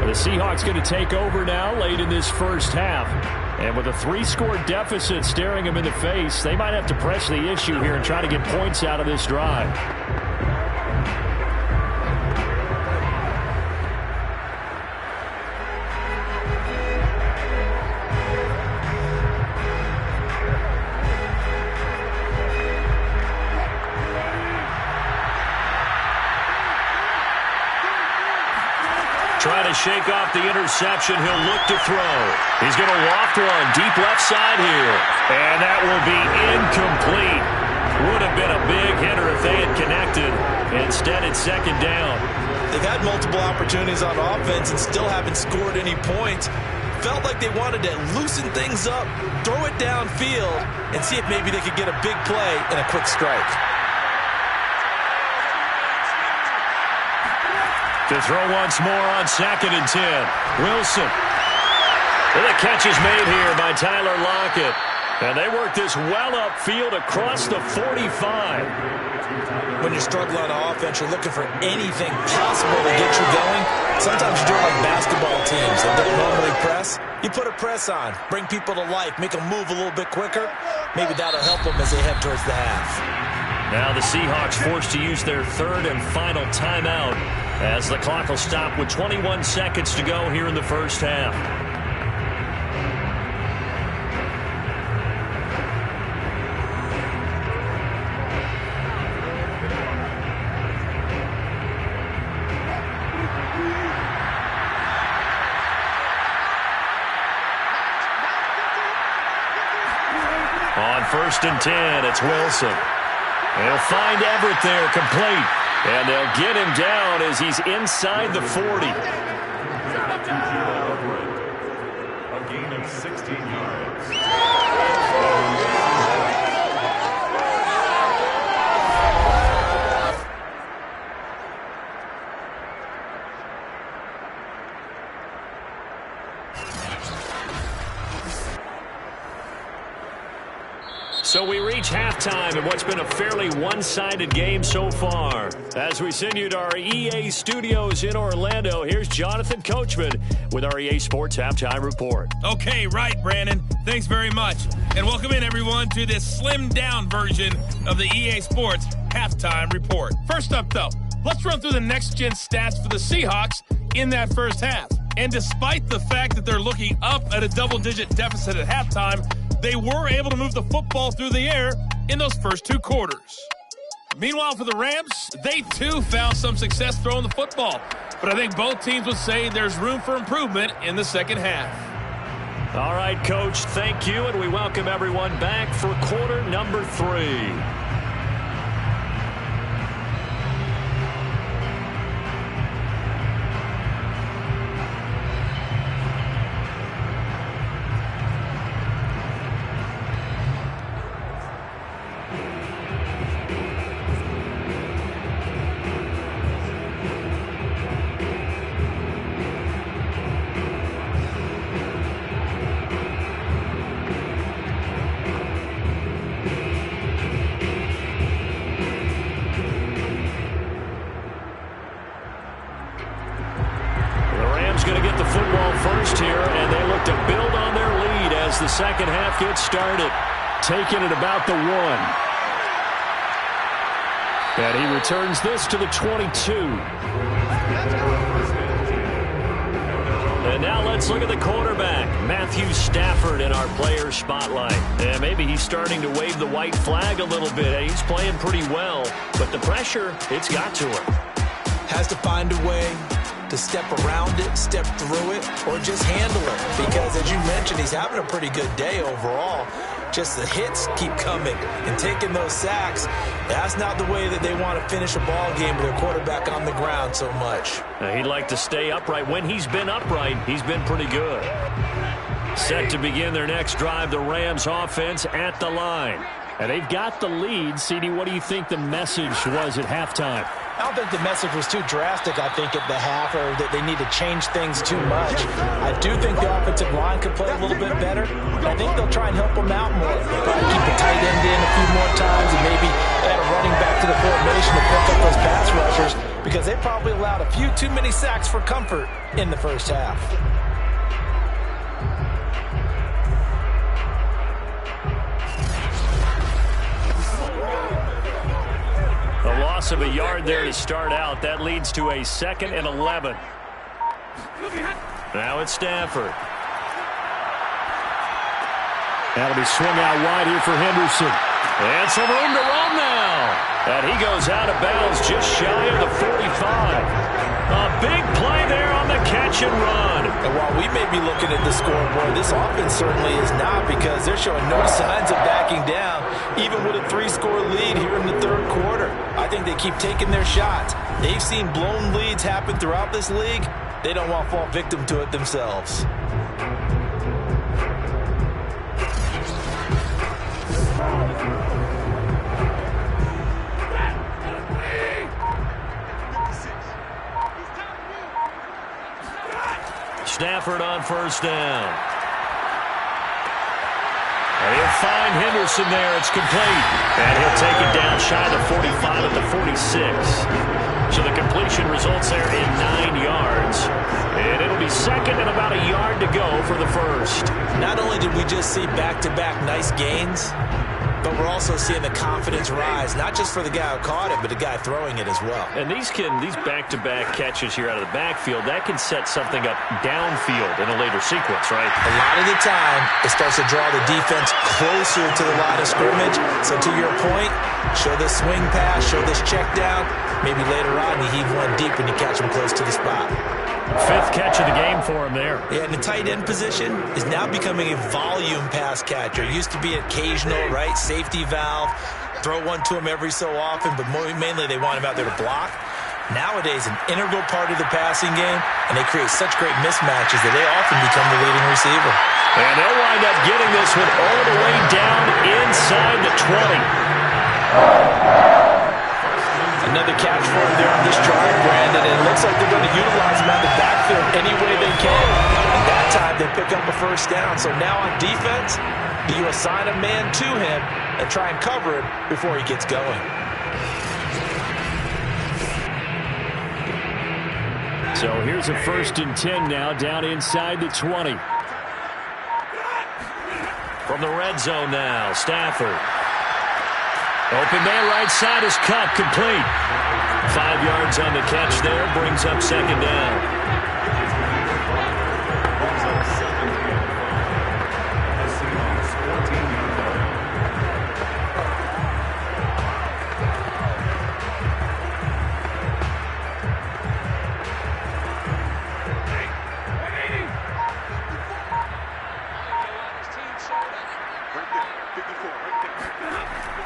B: The Seahawks going to take over now late in this first half. And with a 3-score deficit staring them in the face, they might have to press the issue here and try to get points out of this drive. Trying to shake off the interception. He'll look to throw. He's going to loft one deep left side here. And that will be incomplete. Would have been a big hitter if they had connected. Instead, it's second down.
D: They've had multiple opportunities on offense and still haven't scored any points. Felt like they wanted to loosen things up, throw it downfield, and see if maybe they could get a big play and a quick strike.
B: To throw once more on 2nd and 10. Wilson. And the catch is made here by Tyler Lockett. And they work this well upfield across the 45.
D: When you're struggling on offense, you're looking for anything possible to get you going. Sometimes you do it like basketball teams that don't normally press. You put a press on, bring people to life, make them move a little bit quicker. Maybe that'll help them as they head towards the half.
B: Now the Seahawks forced to use their 3rd and final timeout as the clock will stop with 21 seconds to go here in the first half. On 1st and 10, it's Wilson. They'll find Everett there, complete. And they'll get him down as he's inside the 40.
E: A gain of 16 yards.
B: So we reach halftime in what's been a fairly one-sided game so far. As we send you to our EA studios in Orlando, here's Jonathan Coachman with our EA Sports Halftime Report.
F: Okay, right, Brandon. Thanks very much. And welcome in, everyone, to this slimmed-down version of the EA Sports Halftime Report. First up, though, let's run through the next-gen stats for the Seahawks in that first half. And despite the fact that they're looking up at a double-digit deficit at halftime, they were able to move the football through the air in those first 2 quarters. Meanwhile, for the Rams, they too found some success throwing the football. But I think both teams would say there's room for improvement in the second half.
B: All right, Coach, thank you, and we welcome everyone back for quarter number 3. The second half gets started. Taking it about the 1. And he returns this to the 22. And now let's look at the quarterback, Matthew Stafford, in our player spotlight. And maybe he's starting to wave the white flag a little bit. He's playing pretty well, but the pressure, it's got to him.
D: Has to find a way to step around it, step through it, or just handle it. Because, as you mentioned, he's having a pretty good day overall. Just the hits keep coming and taking those sacks. That's not the way that they want to finish a ball game with their quarterback on the ground so much.
B: Now, he'd like to stay upright. When he's been upright, he's been pretty good. Set to begin their next drive, the Rams offense at the line. And they've got the lead. CD, what do you think the message was at halftime?
C: I don't think the message was too drastic, I think, at the half, or that they need to change things too much. I do think the offensive line could play a little bit better. I think they'll try and help them out more. They'll probably keep the tight end in a few more times and maybe add a running back to the formation to pick up those pass rushers, because they probably allowed a few too many sacks for comfort in the first half.
B: A loss of a yard there to start out. That leads to a 2nd and 11. Now it's Stafford. That'll be swung out wide here for Henderson. And some room to run now. And he goes out of bounds just shy of the 45. A big play there on the catch and run.
C: And while we may be looking at the scoreboard, this offense certainly is not, because they're showing no signs of backing down, even with a 3-score lead here in the third quarter. I think they keep taking their shots. They've seen blown leads happen throughout this league. They don't want to fall victim to it themselves.
B: Stafford on first down. And he'll find Henderson there. It's complete. And he'll take it down shy of the 45 at the 46. So the completion results there in 9 yards. And it'll be 2nd and about a yard to go for the first.
D: Not only did we just see back-to-back nice gains, but we're also seeing the confidence rise, not just for the guy who caught it, but the guy throwing it as well.
B: And these back-to-back catches here out of the backfield, that can set something up downfield in a later sequence, right?
D: A lot of the time, it starts to draw the defense closer to the line of scrimmage. So to your point, show this swing pass, show this check down. Maybe later on you heave one deep and you catch him close to the spot.
B: 5th catch of the game for him there.
D: Yeah, and the tight end position is now becoming a volume pass catcher. It used to be occasional, right? Safety valve. Throw one to him every so often, but mainly they want him out there to block. Nowadays, an integral part of the passing game, and they create such great mismatches that they often become the leading receiver.
B: And they'll wind up getting this one all the way down inside the 20.
C: Another catch for him there on this drive, Brandon, and it looks like they're going to utilize him out of the backfield any way they can. And that time they pick up a first down. So now on defense, do you assign a man to him and try and cover him before he gets going?
B: So here's a 1st and 10 now, down inside the 20. From the red zone now, Stafford. Open man right side is cut, complete. 5 yards on the catch there, brings up 2nd down.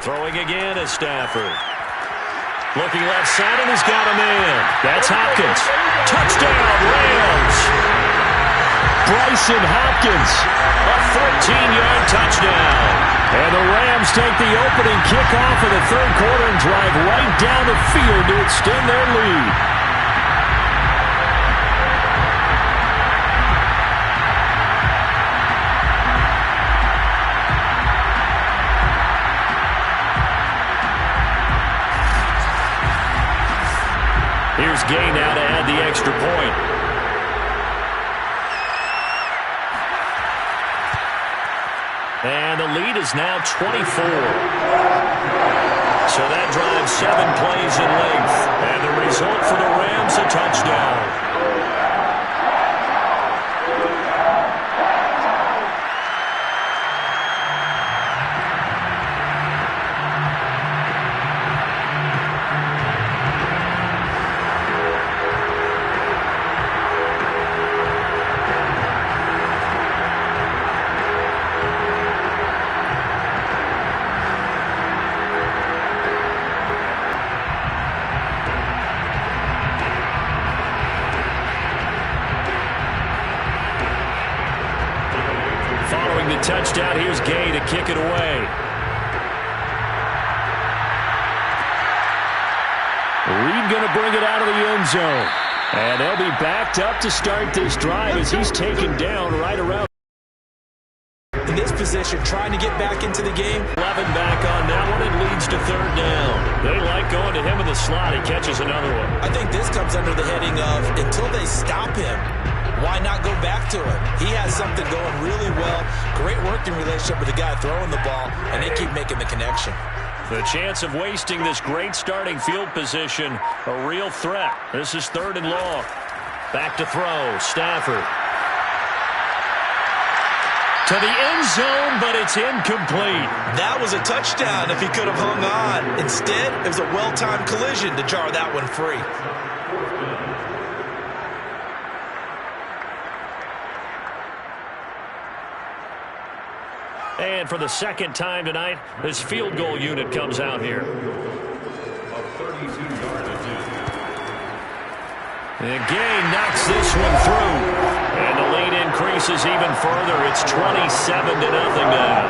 B: Throwing again is Stafford. Looking left side, and he's got a man. That's Hopkins. Touchdown, Rams. Bryson Hopkins. A 14-yard touchdown. And the Rams take the opening kickoff of the third quarter and drive right down the field to extend their lead. Here's Gay now to add the extra point. And the lead is now 24. So that drives 7 plays in length. And the result for the Rams, a touchdown. Touchdown. Here's Gay to kick it away. Reed going to bring it out of the end zone. And they'll be backed up to start this drive as he's taken down right around.
D: In this position, trying to get back into the game.
B: 11 back on that one. It leads to third down. They like going to him in the slot. He catches another one.
D: I think this comes under the heading of until they stop him, why not go back to him? He has something going really well. Great working relationship with the guy throwing the ball, and they keep making the connection.
B: The chance of wasting this great starting field position, a real threat. This is third and long. Back to throw. Stafford. To the end zone, but it's incomplete.
D: That was a touchdown if he could have hung on. Instead, it was a well-timed collision to jar that one free.
B: And for the second time tonight, this field goal unit comes out here. And Gay knocks this one through. And the lead increases even further. It's 27-0 now.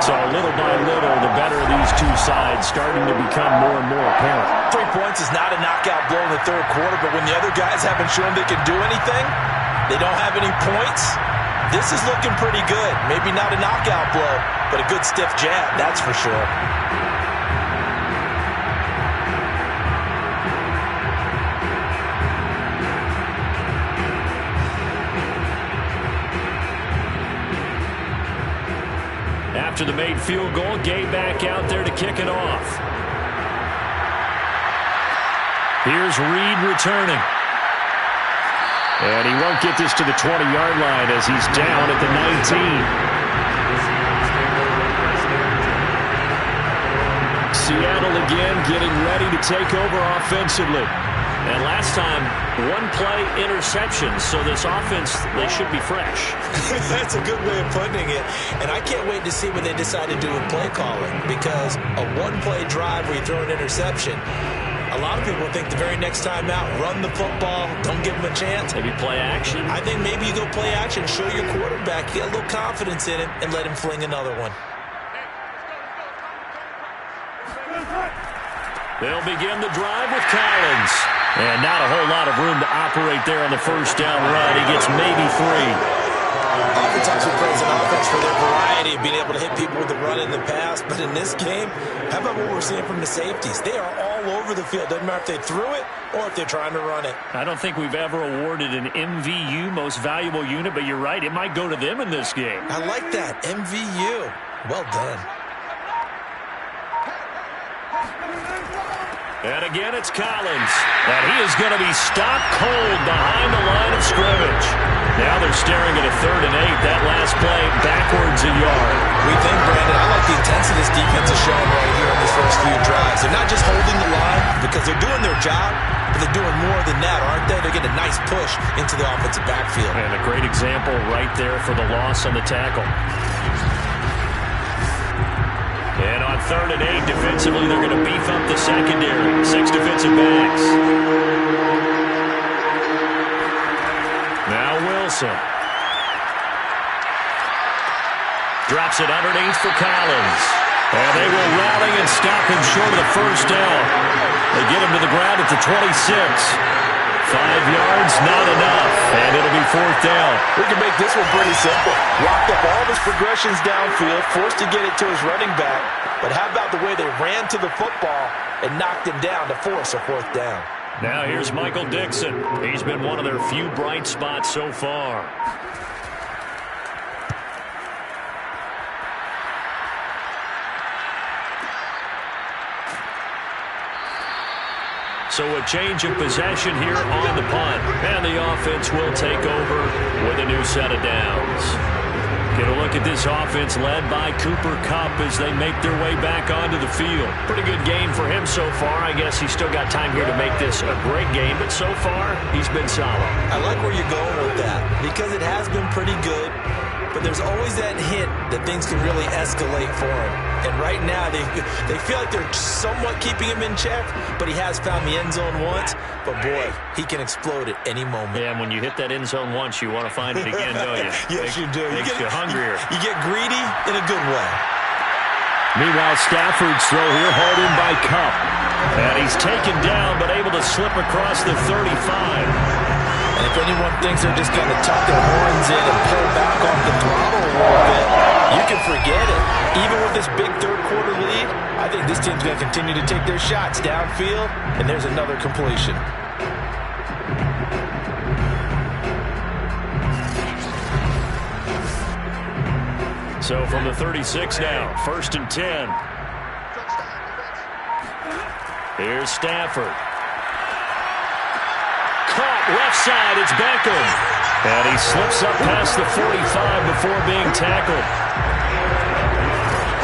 B: So little by little, the better of these two sides starting to become more and more apparent.
D: 3 points is not a knockout blow in the third quarter, but when the other guys haven't shown they can do anything, they don't have any points, this is looking pretty good. Maybe not a knockout blow, but a good stiff jab, that's for sure.
B: After the made field goal, Gay back out there to kick it off. Here's Reed returning. And he won't get this to the 20-yard line as he's down at the 19. Seattle again getting ready to take over offensively. And last time, one-play interception, so this offense, they should be fresh.
D: That's a good way of putting it. And I can't wait to see what they decide to do with play calling, because a one-play drive where you throw an interception, a lot of people think the very next time out, run the football, don't give them a chance.
B: Maybe play action?
D: I think maybe you go play action, show your quarterback, get a little confidence in it, and let him fling another one.
B: They'll begin the drive with Collins. And not a whole lot of room to operate there on the first down run. He gets maybe 3.
D: Oftentimes we praise an offense for their variety of being able to hit people with the run in the pass. But in this game, how about what we're seeing from the safeties? They are all over the field. Doesn't matter if they threw it or if they're trying to run it.
B: I don't think we've ever awarded an MVU, most valuable unit, but you're right. It might go to them in this game.
D: I like that. MVU. Well done.
B: And again, it's Collins. And he is going to be stopped cold behind the line of scrimmage. Now they're staring at a 3rd and 8. That last play backwards a yard.
D: We think, Brandon, I like the intensity this defense is showing right here in these first few drives. They're not just holding the line because they're doing their job, but they're doing more than that, aren't they? They're getting a nice push into the offensive backfield.
B: And a great example right there for the loss on the tackle. And on 3rd and 8, defensively, they're going to beef up the secondary. 6 defensive backs. Now Wilson. Drops it underneath for Collins. And they will rally and stop him short of the first down. They get him to the ground at the 26. 5 yards, not enough, and it'll be 4th down.
D: We can make this one pretty simple. Locked up all of his progressions downfield, forced to get it to his running back. But how about the way they ran to the football and knocked him down to force a 4th down?
B: Now here's Michael Dixon. He's been one of their few bright spots so far. So a change of possession here on the punt. And the offense will take over with a new set of downs. Get a look at this offense led by Cooper Kupp as they make their way back onto the field. Pretty good game for him so far. I guess he's still got time here to make this a great game, but so far he's been solid.
D: I like where you're going with that because it has been pretty good. But there's always that hint that things can really escalate for him. And right now, they feel like they're somewhat keeping him in check, but he has found the end zone once. But, boy, he can explode at any moment.
B: Yeah, and when you hit that end zone once, you want to find it again, don't you?
D: Yes, you do.
B: Makes you hungrier.
D: You get greedy in a good way.
B: Meanwhile, Stafford's throw here hauled in by Kupp. And he's taken down but able to slip across the 35.
C: And if anyone thinks they're just going to tuck their horns in and pull back off the throttle a little bit, you can forget it. Even with this big third-quarter lead, I think this team's going to continue to take their shots downfield, and there's another completion.
B: So from the 36 now, 1st and 10. Here's Stafford. Caught left side, it's Beckham. And he slips up past the 45 before being tackled.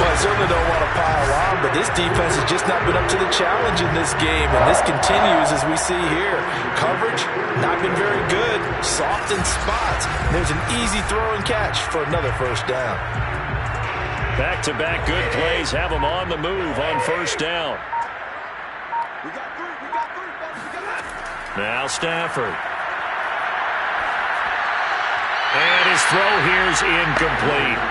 C: Well, I certainly don't want to pile on, but this defense has just not been up to the challenge in this game, and this continues as we see here. Coverage, not been very good, soft in spots. There's an easy throw and catch for another first down.
B: Back-to-back good plays have him on the move on first down. Now Stafford. And his throw here's incomplete.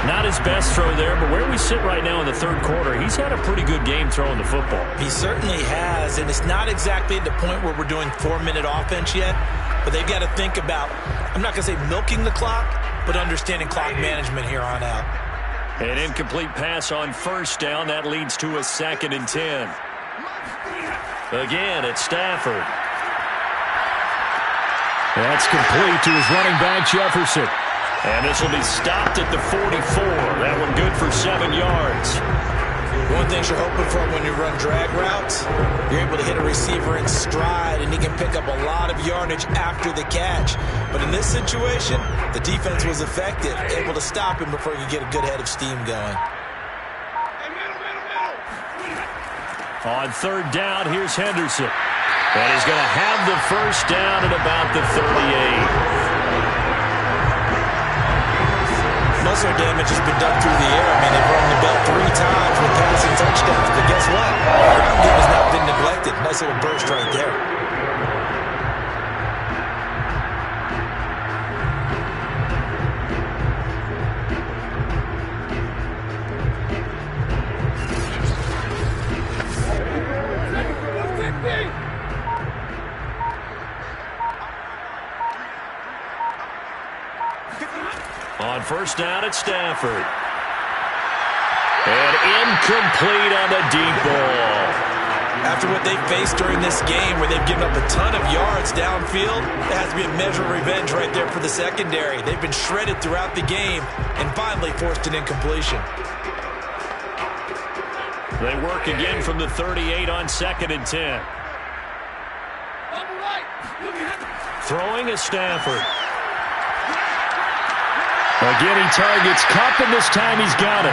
B: Not his best throw there, but where we sit right now in the third quarter, he's had a pretty good game throwing the football.
D: He certainly has, and it's not exactly at the point where we're doing 4-minute offense yet, but they've got to think about, I'm not going to say milking the clock, but understanding clock management here on out.
B: An incomplete pass on first down. That leads to a 2nd and 10. Again, it's Stafford. That's complete to his running back, Jefferson. And this will be stopped at the 44. That one good for 7 yards.
D: One thing you're hoping for when you run drag routes, you're able to hit a receiver in stride, and he can pick up a lot of yardage after the catch. But in this situation, the defense was effective, able to stop him before he could get a good head of steam going.
B: On third down, here's Henderson. And he's going to have the first down at about the 38.
D: Most of their damage has been done through the air. I mean, they've run the bell 3 times with passing touchdowns. But guess what? The ground game has not been neglected. Nice little burst right there.
B: On first down at Stafford. And incomplete on the deep ball.
D: After what they've faced during this game where they've given up a ton of yards downfield, it has to be a measure of revenge right there for the secondary. They've been shredded throughout the game and finally forced an incompletion.
B: They work again from the 38 on 2nd and 10. Throwing is Stafford. Again, he targets Kupp, and this time he's got it.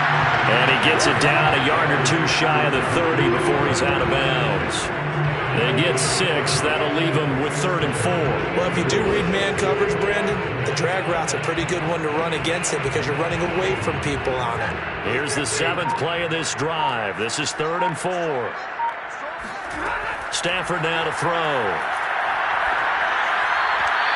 B: And he gets it down a yard or 2 shy of the 30 before he's out of bounds. They get 6. That'll leave them with 3rd and 4.
D: Well, if you do read man coverage, Brandon, the drag route's a pretty good one to run against it because you're running away from people on it.
B: Here's the 7th play of this drive. This is 3rd and 4. Stafford now to throw.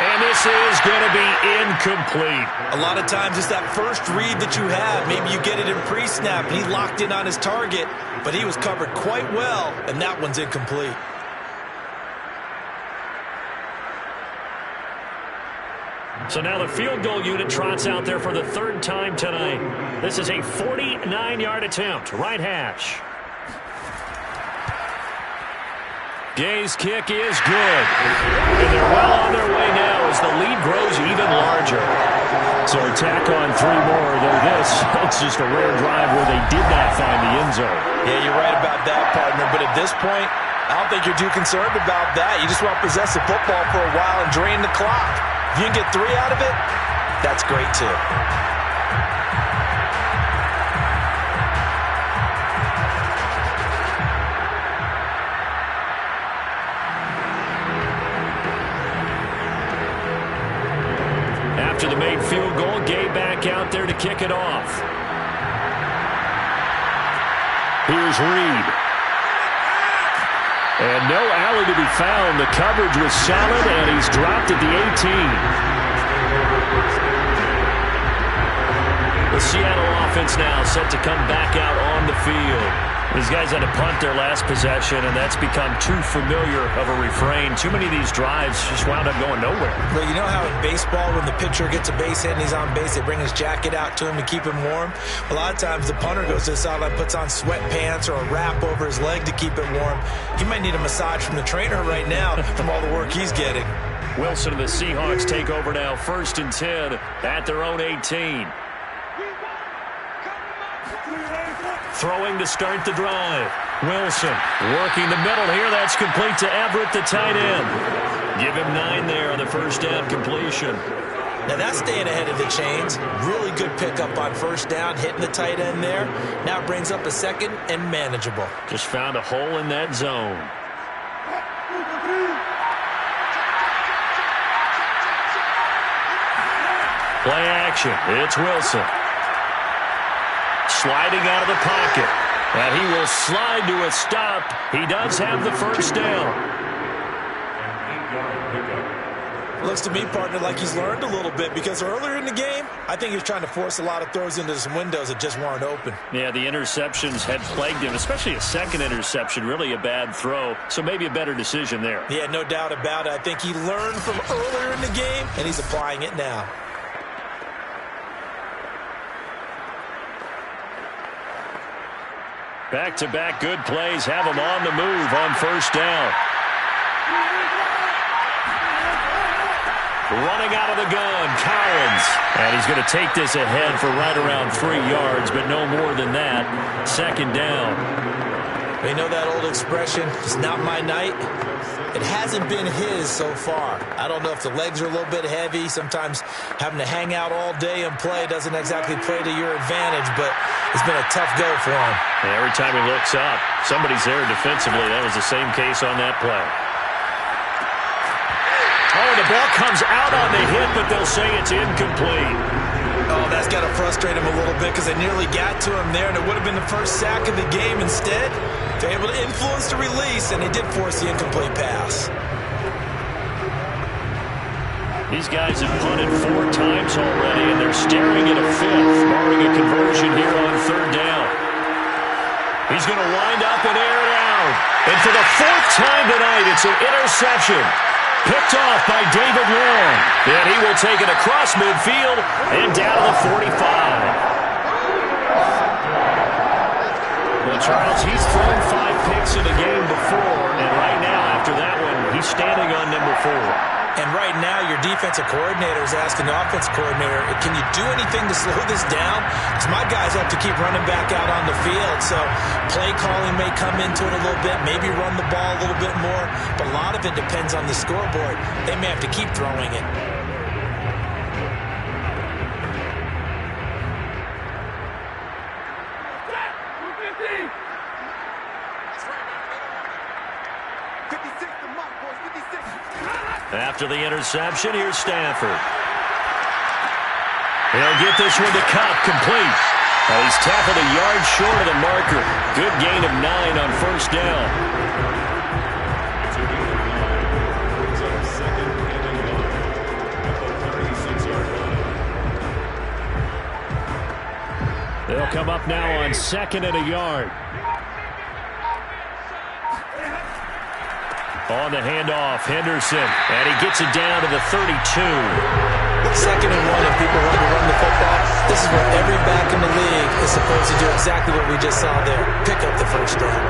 B: And this is going to be incomplete.
D: A lot of times it's that first read that you have. Maybe you get it in pre-snap, and he locked in on his target, but he was covered quite well, and that one's incomplete.
B: So now the field goal unit trots out there for the 3rd time tonight. This is a 49-yard attempt, right hash. Gay's kick is good. And they're well on their way now as the lead grows even larger. So tack on 3 more, though it's just a rare drive where they did not find the end zone.
C: Yeah, you're right about that, partner. But at this point, I don't think you're too concerned about that. You just want to possess the football for a while and drain the clock. If you can get 3 out of it, that's great too.
B: After the made field goal, Gay back out there to kick it off. Here's Reed. And no alley to be found. The coverage was solid, and he's dropped at the 18.
C: The
B: Seattle offense now set to come back out on the field. These guys had to punt their last possession, and that's become too familiar of a refrain. Too many of these drives just wound up going nowhere.
D: Well, you know how in baseball, when the pitcher gets a base hit and he's on base, they bring his jacket out to him to keep him warm? A lot of times the punter goes to the sideline, puts on sweatpants or a wrap over his leg to keep it warm. He might need a massage from the trainer right now from all the work he's getting.
B: Wilson and the Seahawks take over now, 1st and 10 at their own 18. Throwing to start the drive. Wilson working the middle here. That's complete to Everett, the tight end. Give him 9 there on the first down completion.
D: Now that's staying ahead of the chains. Really good pickup on first down, hitting the tight end there. Now it brings up a second and manageable.
B: Just found a hole in that zone. Play action. It's Wilson. Sliding out of the pocket. And he will slide to a stop. He does have the first down.
D: Looks to me, partner, like he's learned a little bit, because earlier in the game, I think he was trying to force a lot of throws into some windows that just weren't open.
B: Yeah, the interceptions had plagued him, especially a second interception, really a bad throw. So maybe a better decision there.
D: Yeah, no doubt about it. I think he learned from earlier in the game, and he's applying it now.
B: Back-to-back good plays have him on the move on first down. Running out of the gun, Collins. And he's going to take this ahead for right around 3 yards, but no more than that. 2nd down.
D: You know that old expression, it's not my night? It hasn't been his so far. I don't know if the legs are a little bit heavy. Sometimes having to hang out all day and play doesn't exactly play to your advantage, but it's been a tough go for him.
B: And every time he looks up, somebody's there defensively. That was the same case on that play. Oh, the ball comes out on the hit, but they'll say it's incomplete.
D: Oh, that's got to frustrate him a little bit, because they nearly got to him there, and it would have been the first sack of the game. Instead, they're able to influence the release, and they did force the incomplete pass.
B: These guys have punted 4 times already, and they're staring at a 5th, barring a conversion here on 3rd down. He's going to wind up and air it out. And for the 4th time tonight, it's an interception. Picked off by David Long. And he will take it across midfield and down to the 45. Well, Charles, he's thrown 5 picks in a game before, and right now, after that one, he's standing on number 4.
D: And right now, your defensive coordinator is asking the offense coordinator, can you do anything to slow this down? Because my guys have to keep running back out on the field. So play calling may come into it a little bit, maybe run the ball a little bit more. But a lot of it depends on the scoreboard. They may have to keep throwing it.
B: After the interception, here's Stafford. He'll get this one to Cup, complete. Well, he's tackled a yard short of the marker. Good gain of 9 on first down. They'll come up now on 2nd and a yard. On the handoff, Henderson, and he gets it down to the 32.
D: 2nd and 1, if people want to run the football, this is where every back in the league is supposed to do exactly what we just saw there. Pick up the first down.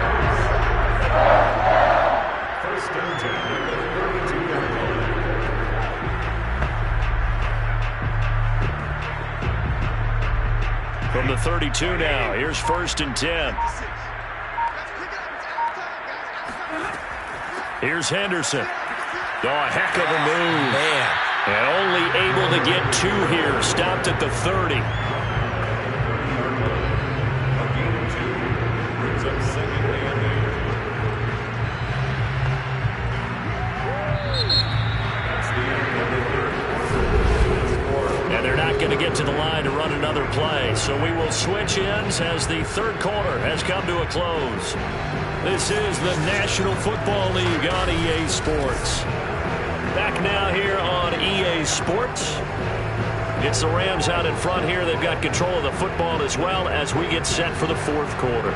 B: From the 32 now, here's 1st and 10. Here's Henderson. Oh, a heck of a move.
D: Man.
B: And only able to get 2 here. Stopped at the 30. And they're not going to get to the line to run another play. So we will switch ends as the 3rd quarter has come to a close. This is the National Football League on EA Sports. Back now here on EA Sports. It's the Rams out in front here. They've got control of the football as well as we get set for the fourth quarter.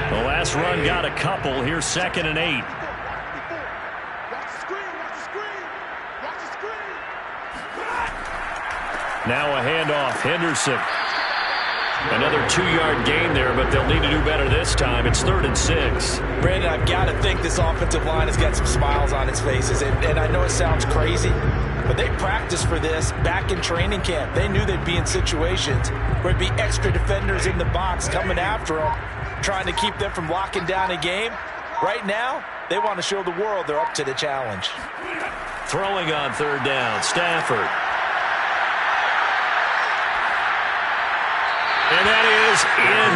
B: The last run got a couple. Here's 2nd and 8. Now a handoff. Henderson. Another 2-yard gain there, but they'll need to do better this time. It's 3rd and 6.
C: Brandon, I've got to think this offensive line has got some smiles on its faces. And I know it sounds crazy, but they practiced for this back in training camp. They knew they'd be in situations where it'd be extra defenders in the box coming after them, trying to keep them from locking down a game. Right now, they want to show the world they're up to the challenge.
B: Throwing on 3rd down, Stafford. And that is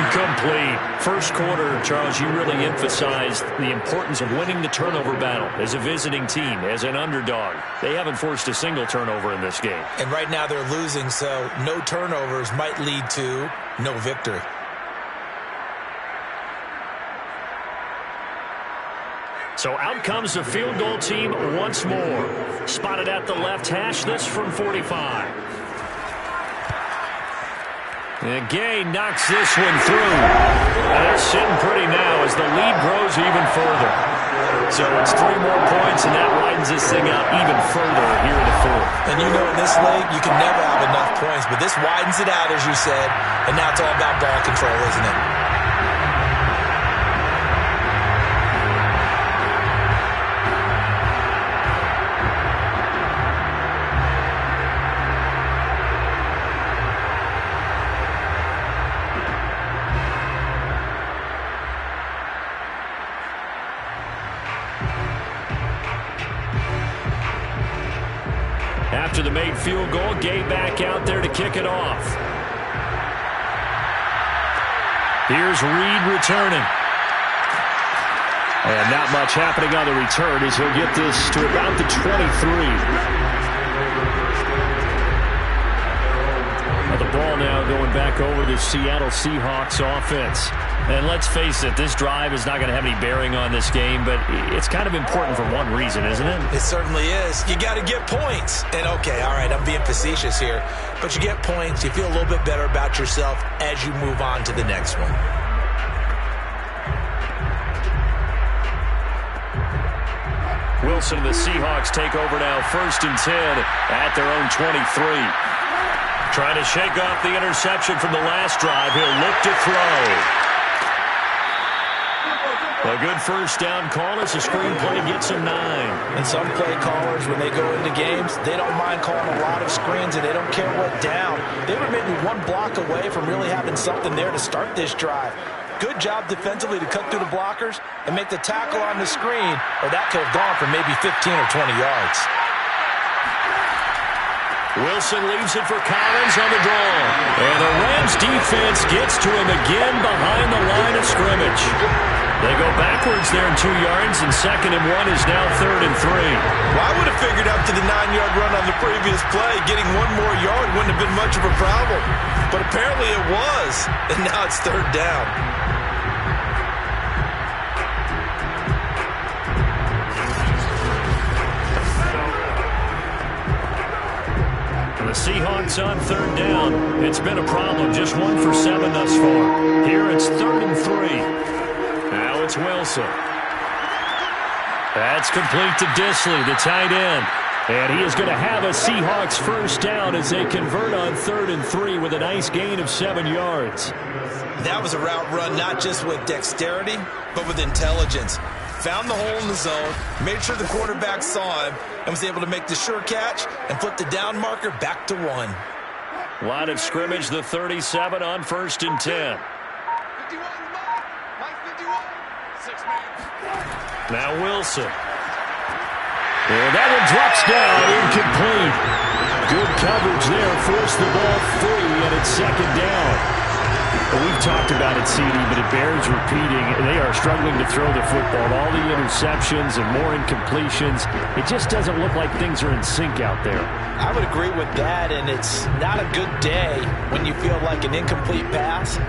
B: incomplete. First quarter, Charles, you really emphasized the importance of winning the turnover battle as a visiting team, as an underdog. They haven't forced a single turnover in this game.
C: And right now they're losing, so no turnovers might lead to no victory.
B: So out comes the field goal team once more. Spotted at the left hash, this from 45. And Gay knocks this one through. They're sitting pretty now as the lead grows even further. So it's 3 more points, and that widens this thing out even further here in the fourth.
C: And you know in this league, you can never have enough points, but this widens it out, as you said, and now it's all about ball control, isn't it?
B: After the made field goal, Gay back out there to kick it off. Here's Reed returning. And not much happening on the return as he'll get this to about the 23. Now the ball now going back over the Seattle Seahawks offense. And let's face it, this drive is not going to have any bearing on this game, but it's kind of important for one reason, isn't it?
C: It certainly is. You got to get points. And okay, all right, I'm being facetious here, but you get points, you feel a little bit better about yourself as you move on to the next one.
B: Wilson and the Seahawks take over now, 1st and 10 at their own 23. Trying to shake off the interception from the last drive. He'll look to throw. A good first down call as the screenplay gets him 9.
C: And some play callers, when they go into games, they don't mind calling a lot of screens, and they don't care what down. They were maybe 1 block away from really having something there to start this drive. Good job defensively to cut through the blockers and make the tackle on the screen, or that could have gone for maybe 15 or 20 yards.
B: Wilson leaves it for Collins on the draw. And the Rams defense gets to him again behind the line of scrimmage. They go backwards there in 2 yards, and 2nd and 1 is now 3rd and 3.
C: Well, I would have figured after the 9-yard run on the previous play, getting 1 more yard wouldn't have been much of a problem. But apparently it was, and now it's 3rd down.
B: The Seahawks on 3rd down. It's been a problem. Just 1 for 7 thus far. Here it's 3rd and 3. Now it's Wilson. That's complete to Disley, the tight end. And he is going to have a Seahawks first down as they convert on 3rd and 3 with a nice gain of 7 yards.
C: That was a route run not just with dexterity, but with intelligence. Found the hole in the zone, made sure the quarterback saw him, and was able to make the sure catch and flip the down marker back to 1.
B: Line of scrimmage, the 37 on 1st and 10. Now Wilson. And that one drops down, incomplete. Good coverage there, forced the ball free, and it's 2nd down. Well, we've talked about it, CD, but it bears repeating. They are struggling to throw the football. All the interceptions and more incompletions. It just doesn't look like things are in sync out there.
C: I would agree with that, and it's not a good day when you feel like an incomplete pass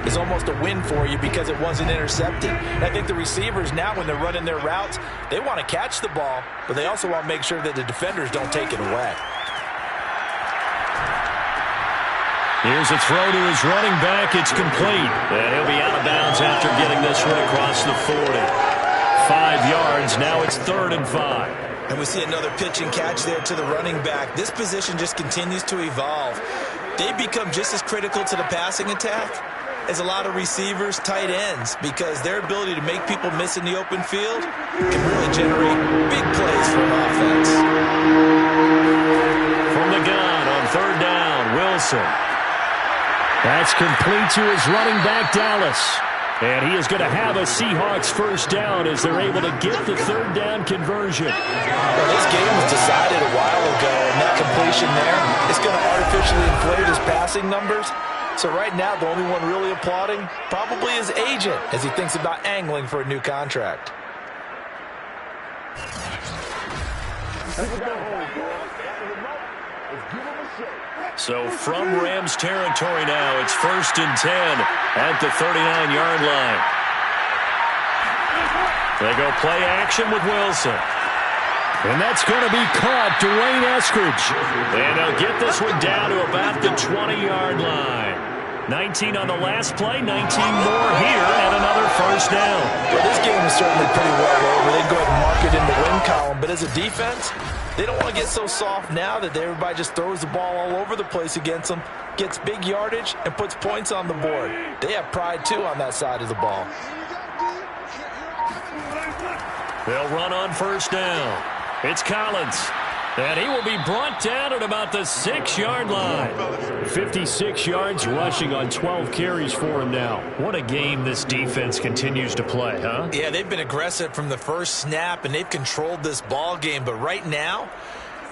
C: is almost a win for you because it wasn't intercepted. And I think the receivers now, when they're running their routes, they want to catch the ball, but they also want to make sure that the defenders don't take it away.
B: Here's a throw to his running back. It's complete. And he'll be out of bounds after getting this one across the 40. 5 yards. Now it's 3rd and 5.
D: And we see another pitch and catch there to the running back. This position just continues to evolve. They become just as critical to the passing attack as a lot of receivers, tight ends, because their ability to make people miss in the open field can really generate big plays for an offense.
B: From the gun on 3rd down, Wilson. That's complete to his running back, Dallas. And he is going to have a Seahawks first down as they're able to get the 3rd down conversion.
C: Well, this game was decided a while ago, and that completion there is going to artificially inflate his passing numbers. So right now, the only one really applauding probably his agent as he thinks about angling for a new contract.
B: So from Rams territory now, it's 1st and 10 at the 39-yard line. They go play action with Wilson. And that's going to be caught, Dwayne Eskridge. And they'll get this one down to about the 20-yard line. 19 on the last play, 19 more here, and another first down.
C: Well, this game is certainly pretty well over. They go ahead and mark it in the win column. But as a defense, they don't want to get so soft now that everybody just throws the ball all over the place against them, gets big yardage, and puts points on the board. They have pride, too, on that side of the ball.
B: They'll run on first down. It's Collins. And he will be brought down at about the 6-yard line. 56 yards rushing on 12 carries for him now. What a game this defense continues to play, huh?
D: Yeah, they've been aggressive from the first snap, and they've controlled this ball game. But right now,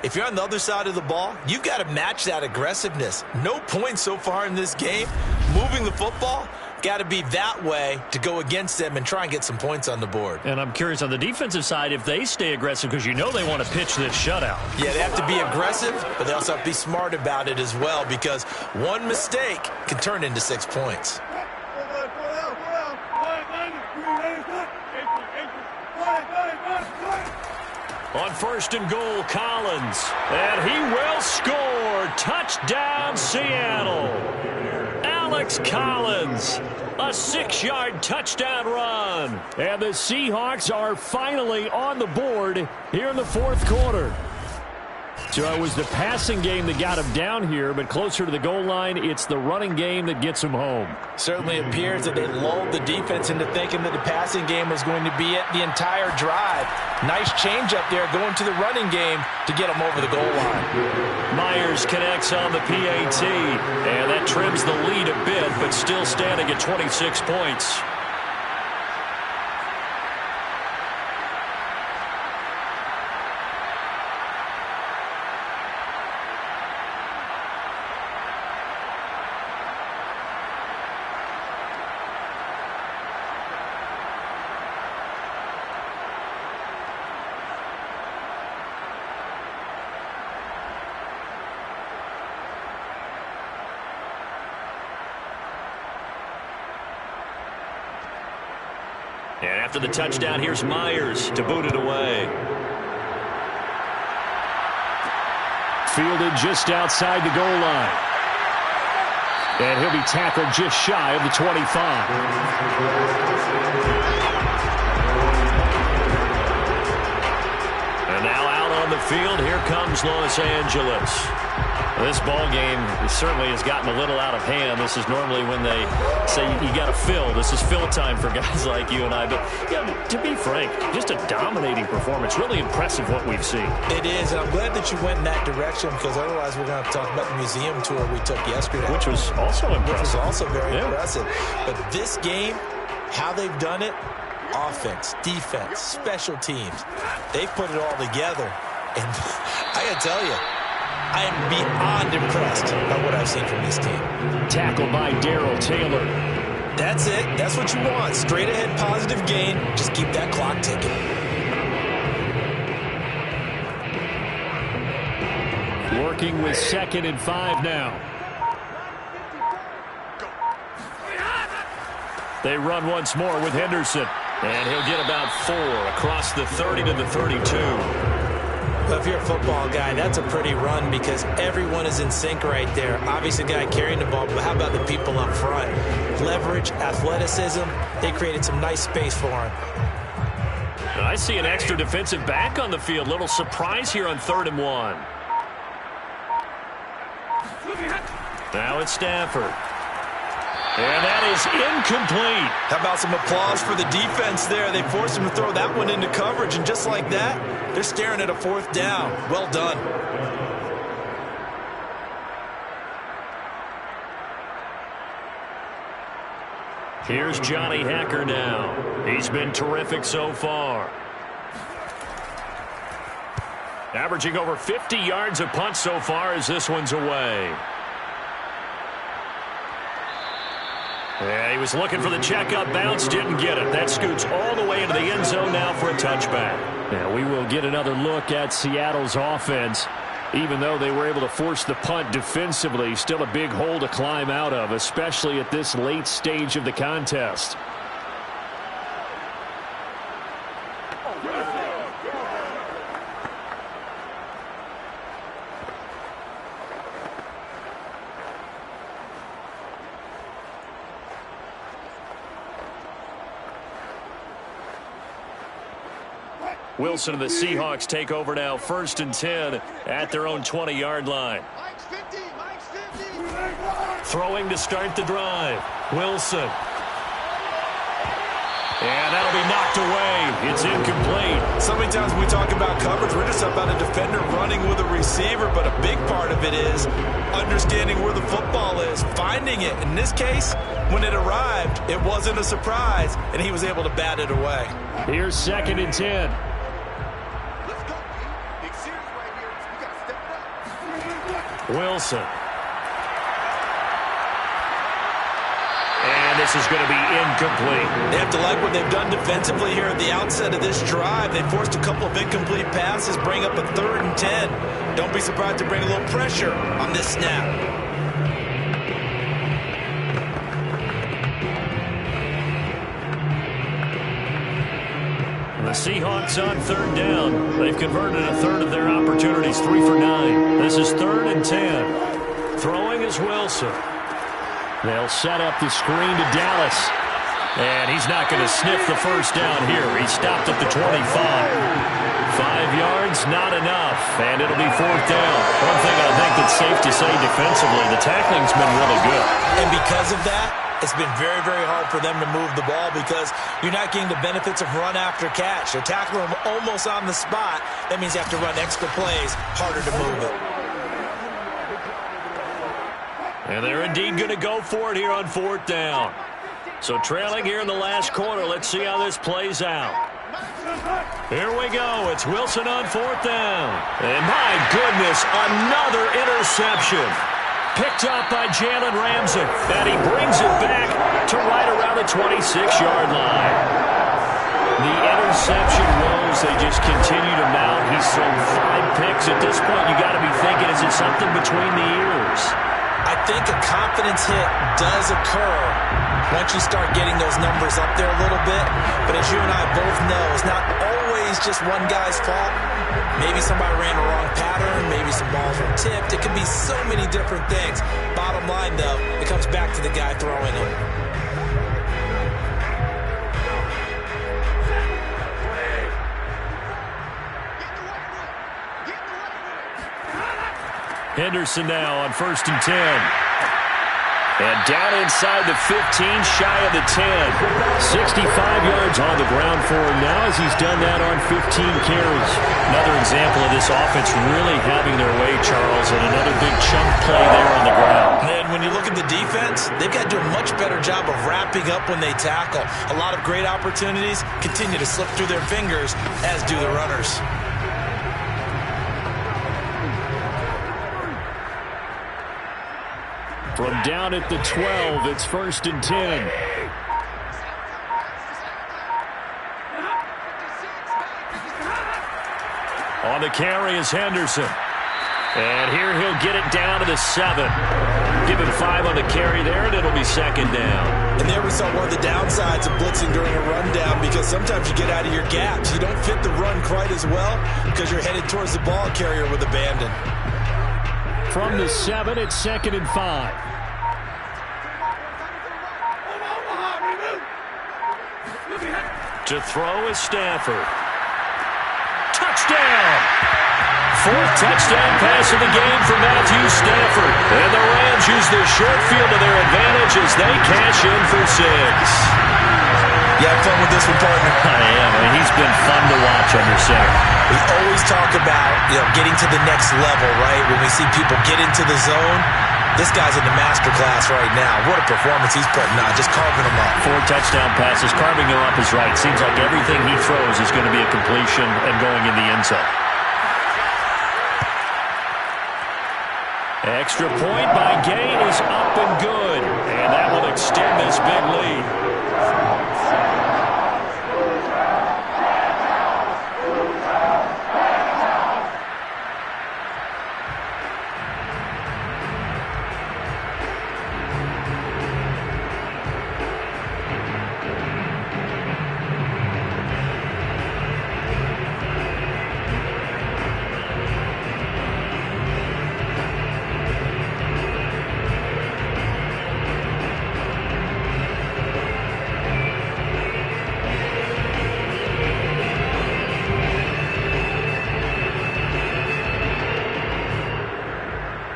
D: if you're on the other side of the ball, you've got to match that aggressiveness. No points so far in this game. Moving the football, got to be that way to go against them and try and get some points on the board.
B: And I'm curious on the defensive side if they stay aggressive, because you know they want to pitch this shutout.
D: Yeah, they have to be aggressive, but they also have to be smart about it as well, because one mistake can turn into 6 points.
B: On 1st and goal, Collins. And he will score. Touchdown, Seattle. Alex Collins, a 6-yard touchdown run. And the Seahawks are finally on the board here in the 4th quarter. So it was the passing game that got him down here, but closer to the goal line, it's the running game that gets him home.
C: Certainly appears that they lulled the defense into thinking that the passing game was going to be it the entire drive. Nice change up there going to the running game to get them over the goal line.
B: Myers connects on the PAT, and that trims the lead a bit, but still standing at 26 points. And after the touchdown, here's Myers to boot it away. Fielded just outside the goal line. And he'll be tackled just shy of the 25. And now out on the field, here comes Los Angeles. This ball game certainly has gotten a little out of hand. This is normally when they say you got to fill. This is fill time for guys like you and I. But yeah, to be frank, just a dominating performance. Really impressive what we've seen.
D: It is, and I'm glad that you went in that direction, because otherwise we're going to have to talk about the museum tour we took yesterday.
B: Which was also impressive.
D: Which was also very impressive. But this game, how they've done it, offense, defense, special teams, they've put it all together. And I got to tell you, I am beyond impressed by what I've seen from this team.
B: Tackled by Darrell Taylor.
D: That's it. That's what you want. Straight ahead positive gain. Just keep that clock ticking.
B: Working with 2nd and 5 now. They run once more with Henderson. And he'll get about 4 across the 30 to the 32.
D: Well, if you're a football guy, that's a pretty run because everyone is in sync right there. Obviously, the guy carrying the ball, but how about the people up front? Leverage, athleticism, they created some nice space for him.
B: I see an extra defensive back on the field. Little surprise here on 3rd and 1. Now it's Stafford. And that is incomplete.
C: How about some applause for the defense there? They forced him to throw that one into coverage, and just like that, they're staring at a 4th down. Well done.
B: Here's Johnny Hacker now. He's been terrific so far. Averaging over 50 yards a punt so far as this one's away. Yeah, he was looking for the check-up bounce, didn't get it. That scoots all the way into the end zone now for a touchback. Now we will get another look at Seattle's offense. Even though they were able to force the punt defensively, still a big hole to climb out of, especially at this late stage of the contest. Wilson and the Seahawks take over now, 1st and 10 at their own 20-yard line. Throwing to start the drive. Wilson. And that'll be knocked away. It's incomplete.
C: So many times when we talk about coverage, we're just about a defender running with a receiver, but a big part of it is understanding where the football is, finding it. In this case, when it arrived, it wasn't a surprise, and he was able to bat it away.
B: Here's 2nd and 10. Wilson. And this is going to be incomplete.
C: They have to like what they've done defensively here at the outset of this drive. They forced a couple of incomplete passes, bring up a 3rd and 10. Don't be surprised to bring a little pressure on this snap.
B: The Seahawks on 3rd down. They've converted a 1/3 of their opportunities, 3 for 9. This is 3rd and 10. Throwing is Wilson. They'll set up the screen to Dallas. And he's not going to sniff the 1st down here. He stopped at the 25. 5 yards, not enough. And it'll be 4th down. One thing I think that's safe to say defensively, the tackling's been really good.
D: And because of that, it's been very, very hard for them to move the ball because you're not getting the benefits of run after catch. They're tackling them almost on the spot. That means you have to run extra plays, harder to move it.
B: And they're indeed going to go for it here on 4th down. So trailing here in the last quarter, let's see how this plays out. Here we go. It's Wilson on 4th down. And my goodness, another interception. Picked up by Jalen Ramsey. And he brings it back to right around the 26-yard line. The interception woes, they just continue to mount. He's thrown 5 picks. At this point, you got to be thinking, is it something between the ears?
D: I think a confidence hit does occur once you start getting those numbers up there a little bit. But as you and I both know, it's not always just one guy's fault. Maybe somebody ran a wrong pattern. Maybe some balls were tipped. It could be so many different things. Bottom line, though, it comes back to the guy throwing them.
B: Henderson now on 1st and 10. And down inside the 15, shy of the 10. 65 yards on the ground for him now as he's done that on 15 carries. Another example of this offense really having their way, Charles, and another big chunk play there on the ground.
D: And when you look at the defense, they've got to do a much better job of wrapping up when they tackle. A lot of great opportunities continue to slip through their fingers, as do the runners.
B: From down at the 12, it's 1st and 10. On the carry is Henderson. And here he'll get it down to the 7. Give him 5 on the carry there, and it'll be second down.
D: And there we saw one of the downsides of blitzing during a rundown, because sometimes you get out of your gaps. You don't fit the run quite as well because you're headed towards the ball carrier with abandon.
B: From the 7, it's 2nd and 5. To throw is Stafford. Touchdown! 4th touchdown pass of the game for Matthew Stafford. And the Rams use the short field to their advantage as they cash in for 6.
D: You have fun with this one, partner?
B: I am. I mean, he's been fun to watch under center.
D: We always talk about, getting to the next level, right? When we see people get into the zone, this guy's in the master class right now. What a performance he's putting on, just carving them up.
B: 4 touchdown passes, carving them up is right. Seems like everything he throws is going to be a completion and going in the end zone. Extra point by Gay is up and good. And that will extend this big lead.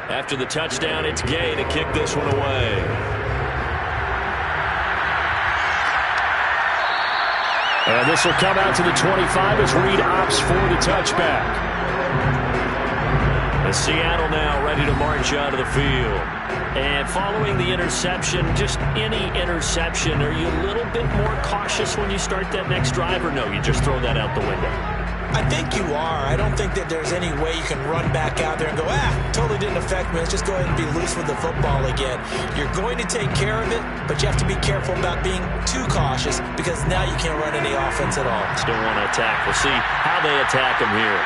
B: After the touchdown, it's Gay to kick this one away. And this will come out to the 25 as Reed opts for the touchback. And Seattle now ready to march out of the field. And following the interception, just any interception, are you a little bit more cautious when you start that next drive, or no, you just throw that out the window?
D: I think you are. I don't think that there's any way you can run back out there and go, totally didn't affect me. Let's just go ahead and be loose with the football again. You're going to take care of it, but you have to be careful about being too cautious, because now you can't run any offense at all.
B: Still want to attack. We'll see how they attack him here.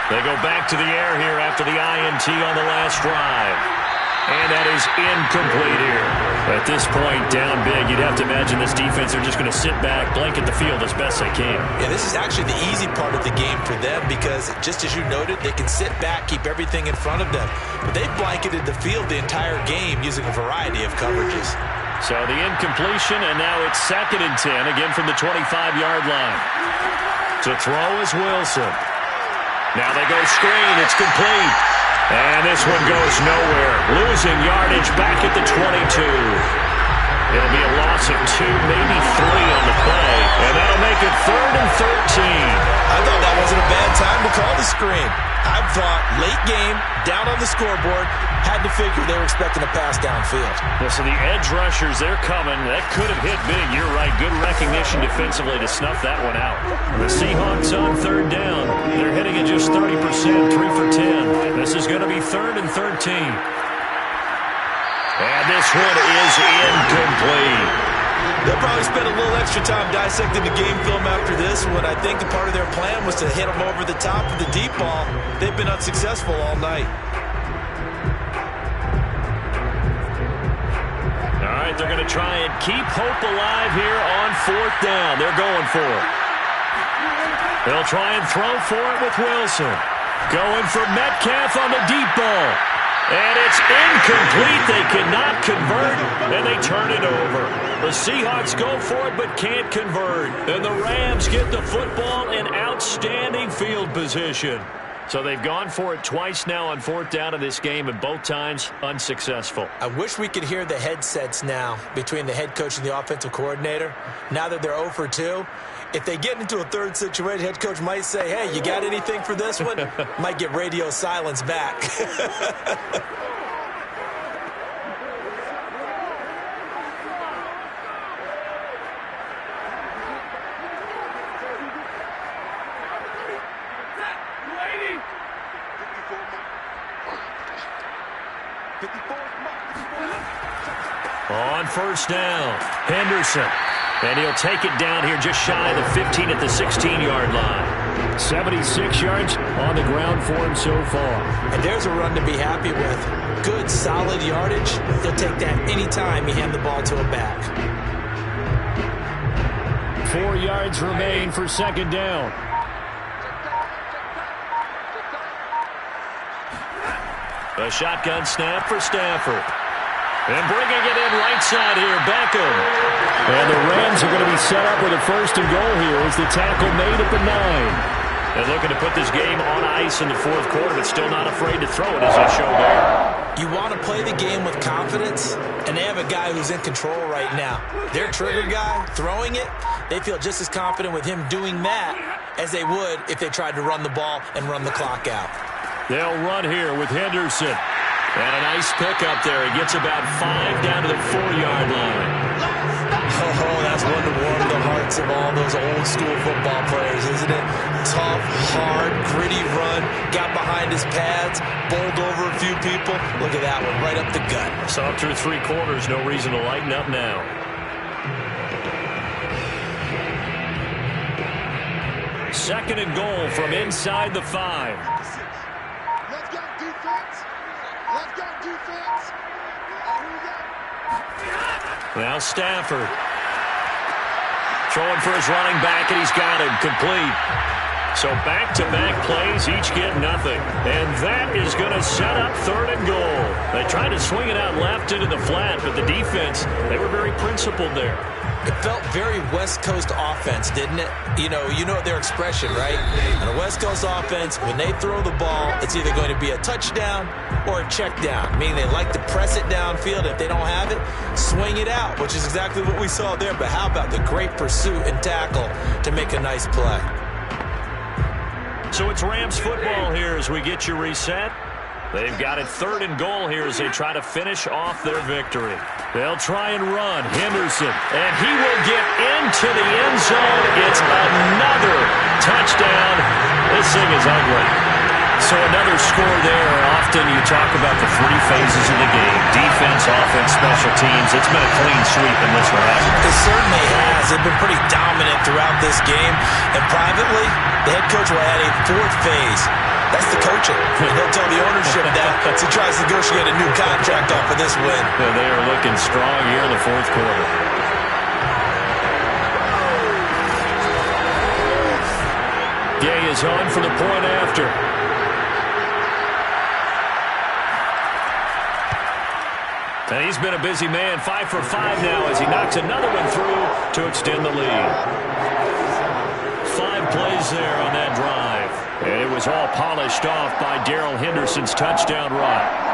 B: They go back to the air here after the INT on the last drive. And that is incomplete here. At this point, down big, you'd have to imagine this defense are just going to sit back, blanket the field as best they can.
D: Yeah, this is actually the easy part of the game for them, because just as you noted, they can sit back, keep everything in front of them. But they've blanketed the field the entire game using a variety of coverages.
B: So the incompletion, and now it's 2nd and 10, again from the 25-yard line. To throw is Wilson. Now they go screen. It's complete. And this one goes nowhere. Losing yardage back at the 22. It'll be a loss of 2, maybe 3 on the play. And that'll make it 3rd and 13.
D: I thought that wasn't a bad time to call the screen. I thought late game, down on the scoreboard, had to figure they were expecting a pass downfield.
B: Well, so the edge rushers, they're coming. That could have hit big. You're right. Good recognition defensively to snuff that one out. The Seahawks on 3rd down. They're hitting at just 30%, 3 for 10. This is going to be 3rd and 13. And this one is incomplete.
D: They'll probably spend a little extra time dissecting the game film after this one. I think the part of their plan was to hit them over the top of the deep ball. They've been unsuccessful all night.
B: All right, they're going to try and keep hope alive here on 4th down. They're going for it. They'll try and throw for it with Wilson. Going for Metcalf on the deep ball. And it's incomplete. They cannot convert, and they turn it over. The Seahawks go for it but can't convert. And the Rams get the football in outstanding field position. So they've gone for it twice now on 4th down in this game, and both times unsuccessful.
D: I wish we could hear the headsets now between the head coach and the offensive coordinator. Now that they're 0 for 2, if they get into a third situation, head coach might say, hey, you got anything for this one? Might get radio silence back.
B: On 1st down, Henderson. And he'll take it down here just shy of the 15 at the 16-yard line. 76 yards on the ground for him so far.
D: And there's a run to be happy with. Good, solid yardage. He'll take that anytime you hand the ball to him back.
B: 4 yards remain for second down. A shotgun snap for Stafford. And bringing it in right side here, Beckham. And the Rams are going to be set up with a first and goal here as the tackle made at the 9. They're looking to put this game on ice in the fourth quarter, but still not afraid to throw it as they show there.
D: You want to play the game with confidence, and they have a guy who's in control right now. Their trigger guy, throwing it, they feel just as confident with him doing that as they would if they tried to run the ball and run the clock out.
B: They'll run here with Henderson. And a nice pickup there. He gets about 5 down to the 4-yard line.
D: Oh, that's one to warm the hearts of all those old-school football players, isn't it? Tough, hard, gritty run. Got behind his pads, bowled over a few people. Look at that one, right up the gut.
B: Saw through 3 quarters. No reason to lighten up now. Second and goal from inside the 5. Now Stafford. Throwing for his running back, and he's got him complete. So back-to-back plays, each get nothing. And that is going to set up third and goal. They tried to swing it out left into the flat, but the defense, they were very principled there.
D: It felt very West Coast offense, didn't it? You know their expression, right? On a West Coast offense, when they throw the ball, it's either going to be a touchdown or a check down, meaning they like to press it downfield. If they don't have it, swing it out, which is exactly what we saw there. But how about the great pursuit and tackle to make a nice play?
B: So it's Rams football here as we get you reset. They've got it third and goal here as they try to finish off their victory. They'll try and run. Henderson, and he will get into the end zone. It's another touchdown. This thing is ugly. So another score there. Often you talk about the 3 phases of the game. Defense, offense, special teams. It's been a clean sweep in this one, hasn't it?
D: It certainly has. They've been pretty dominant throughout this game. And privately, the head coach will add a 4th phase. That's the coaching. He'll tell the ownership that as he tries to negotiate a new contract off of this win.
B: Yeah, they are looking strong here in the fourth quarter. Gay is on for the point after. And he's been a busy man. 5 for 5 now as he knocks another one through to extend the lead. 5 plays there on that drive. And it was all polished off by Darrell Henderson's touchdown run.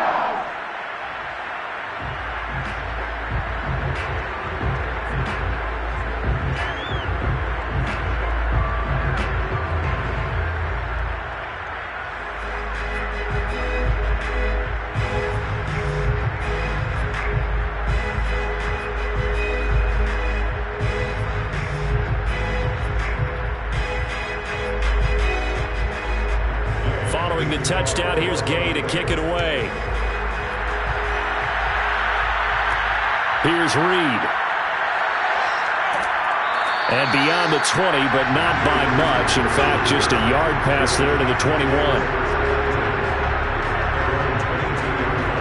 B: Following the touchdown, here's Gay to kick it away. Here's Reed. And beyond the 20, but not by much. In fact, just a yard pass there to the 21.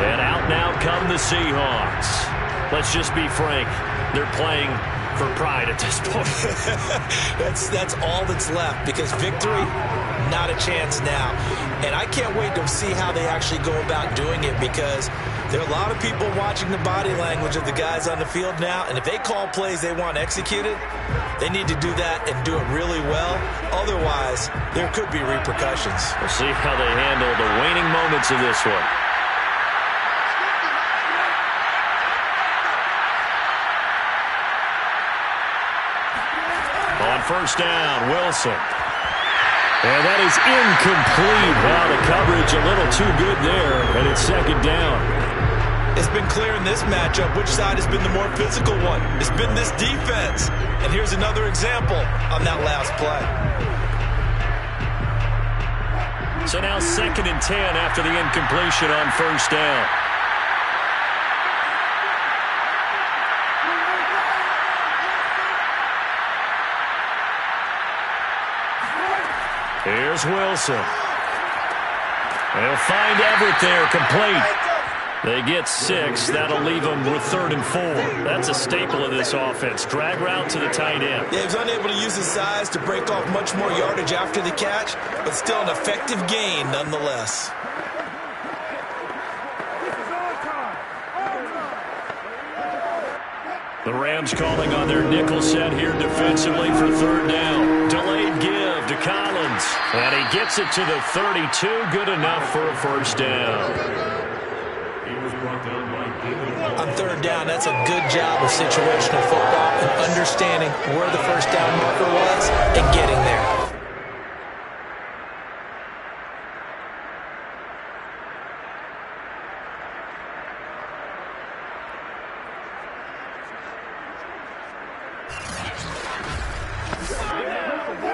B: And out now come the Seahawks. Let's just be frank. They're playing for pride at this point.
D: That's all that's left, because victory, not a chance now. And I can't wait to see how they actually go about doing it, because there are a lot of people watching the body language of the guys on the field now, and if they call plays they want executed, they need to do that and do it really well. Otherwise, there could be repercussions.
B: We'll see how they handle the waning moments of this one. On first down, Wilson. And that is incomplete. Wow, the coverage a little too good there, and it's second down.
D: It's been clear in this matchup which side has been the more physical one. It's been this defense. And here's another example on that last play.
B: So now 2nd and 10 after the incompletion on first down. Here's Wilson. They'll find Everett there, complete. They get 6. That'll leave them with 3rd and 4. That's a staple of this offense. Drag route to the tight end.
D: Yeah, he was unable to use his size to break off much more yardage after the catch, but still an effective gain nonetheless.
B: The Rams calling on their nickel set here defensively for 3rd down. Delayed give to Collins. And he gets it to the 32. Good enough for a 1st down.
D: On 3rd down, that's a good job of situational football and understanding where the 1st down marker was and getting there.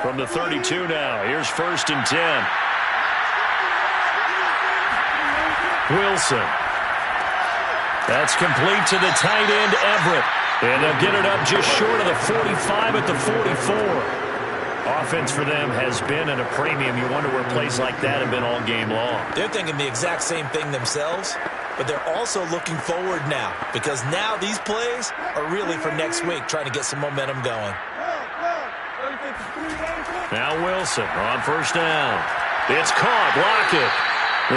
B: From the 32 now, here's 1st and 10. Wilson. That's complete to the tight end, Everett. And they'll get it up just short of the 45 at the 44. Offense for them has been at a premium. You wonder where plays like that have been all game long.
D: They're thinking the exact same thing themselves, but they're also looking forward now because now these plays are really for next week, trying to get some momentum going.
B: Now Wilson on 1st down. It's caught. Lockett.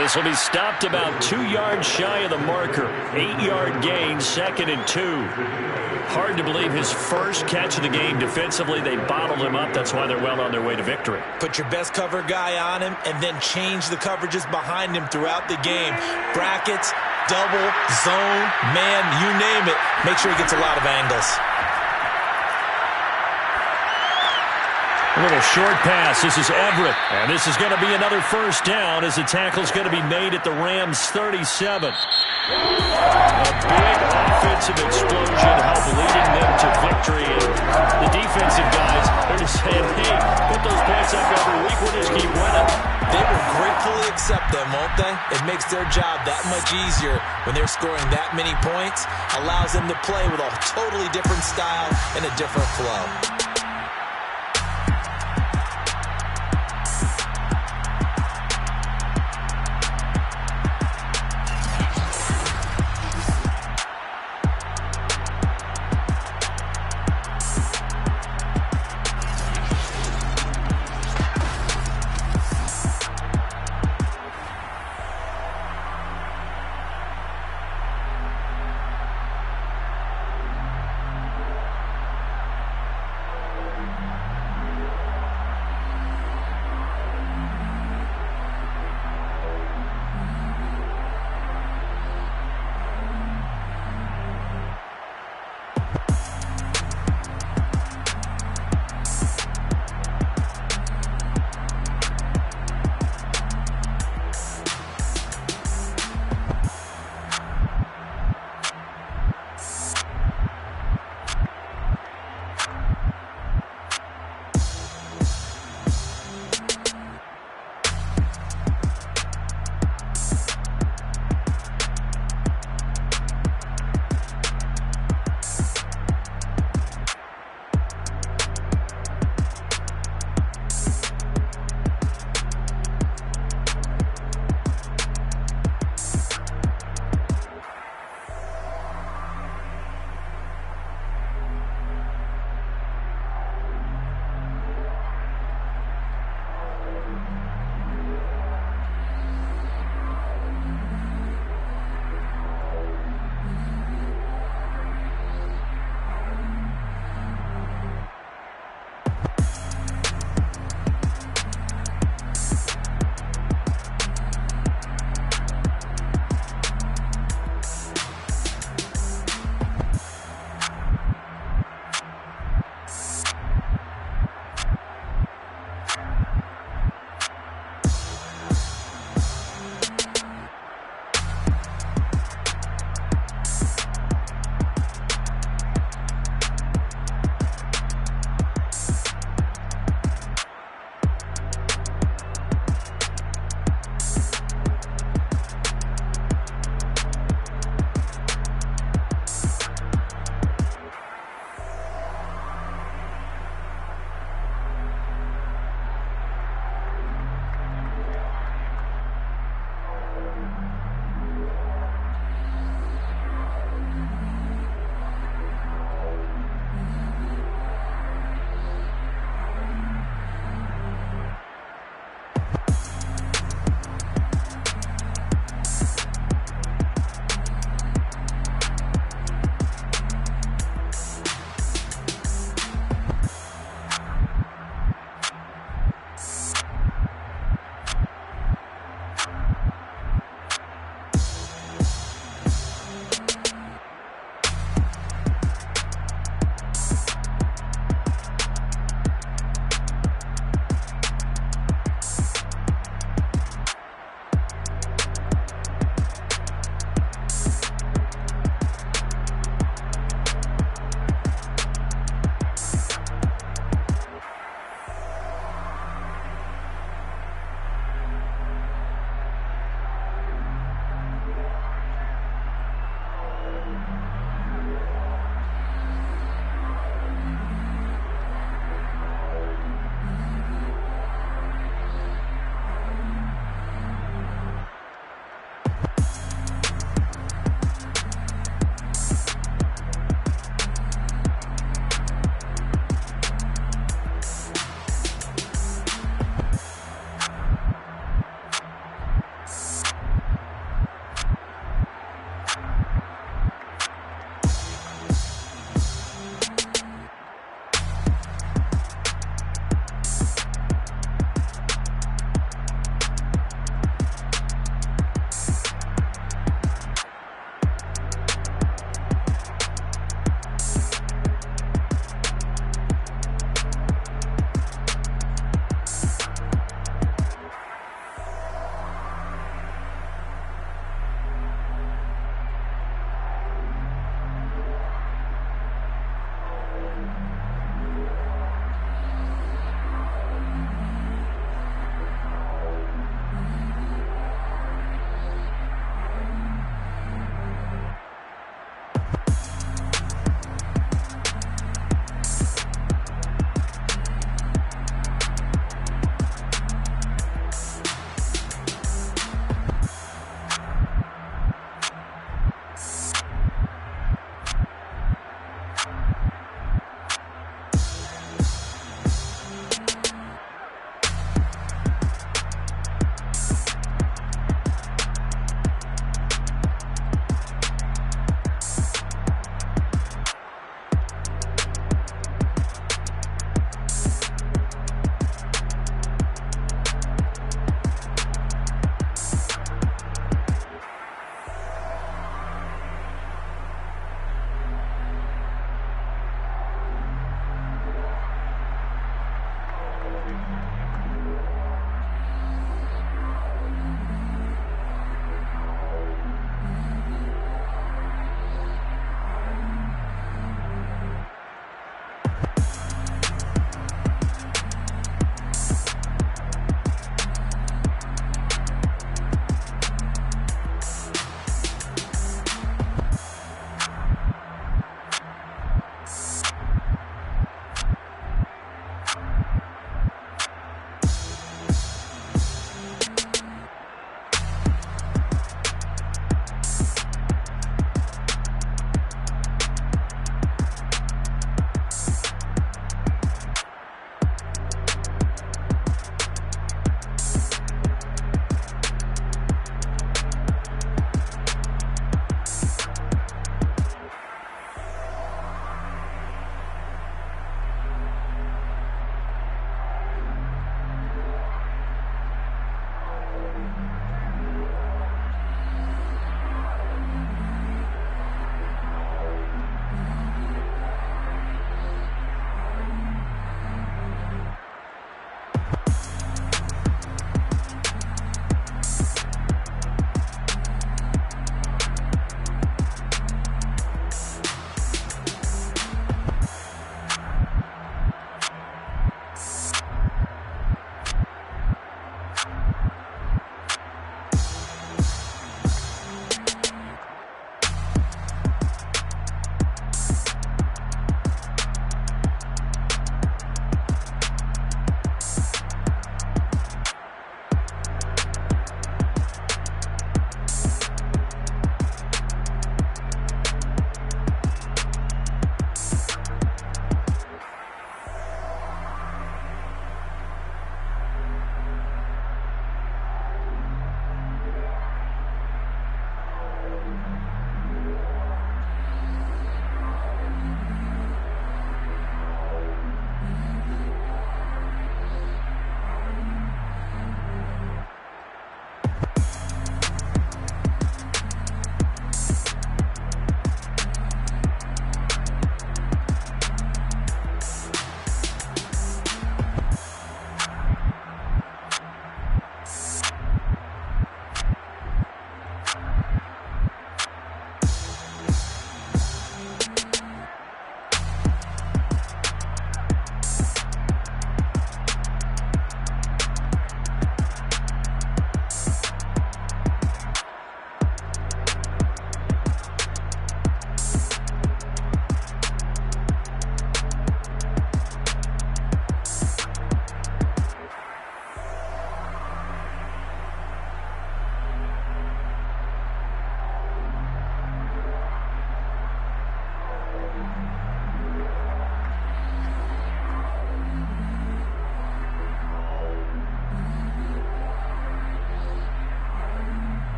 B: This will be stopped about 2 yards shy of the marker. 8-yard gain, 2nd and 2. Hard to believe his first catch of the game. Defensively, they bottled him up. That's why they're well on their way to victory.
D: Put your best cover guy on him and then change the coverages behind him throughout the game. Brackets, double, zone, man, you name it. Make sure he gets a lot of angles.
B: A little short pass. This is Everett. And this is going to be another 1st down as the tackle's going to be made at the Rams' 37. A big offensive explosion helped leading them to victory. And the defensive guys, they're just saying, hey, put those points up every week. We'll just keep winning.
D: They will gratefully accept them, won't they? It makes their job that much easier when they're scoring that many points. Allows them to play with a totally different style and a different flow.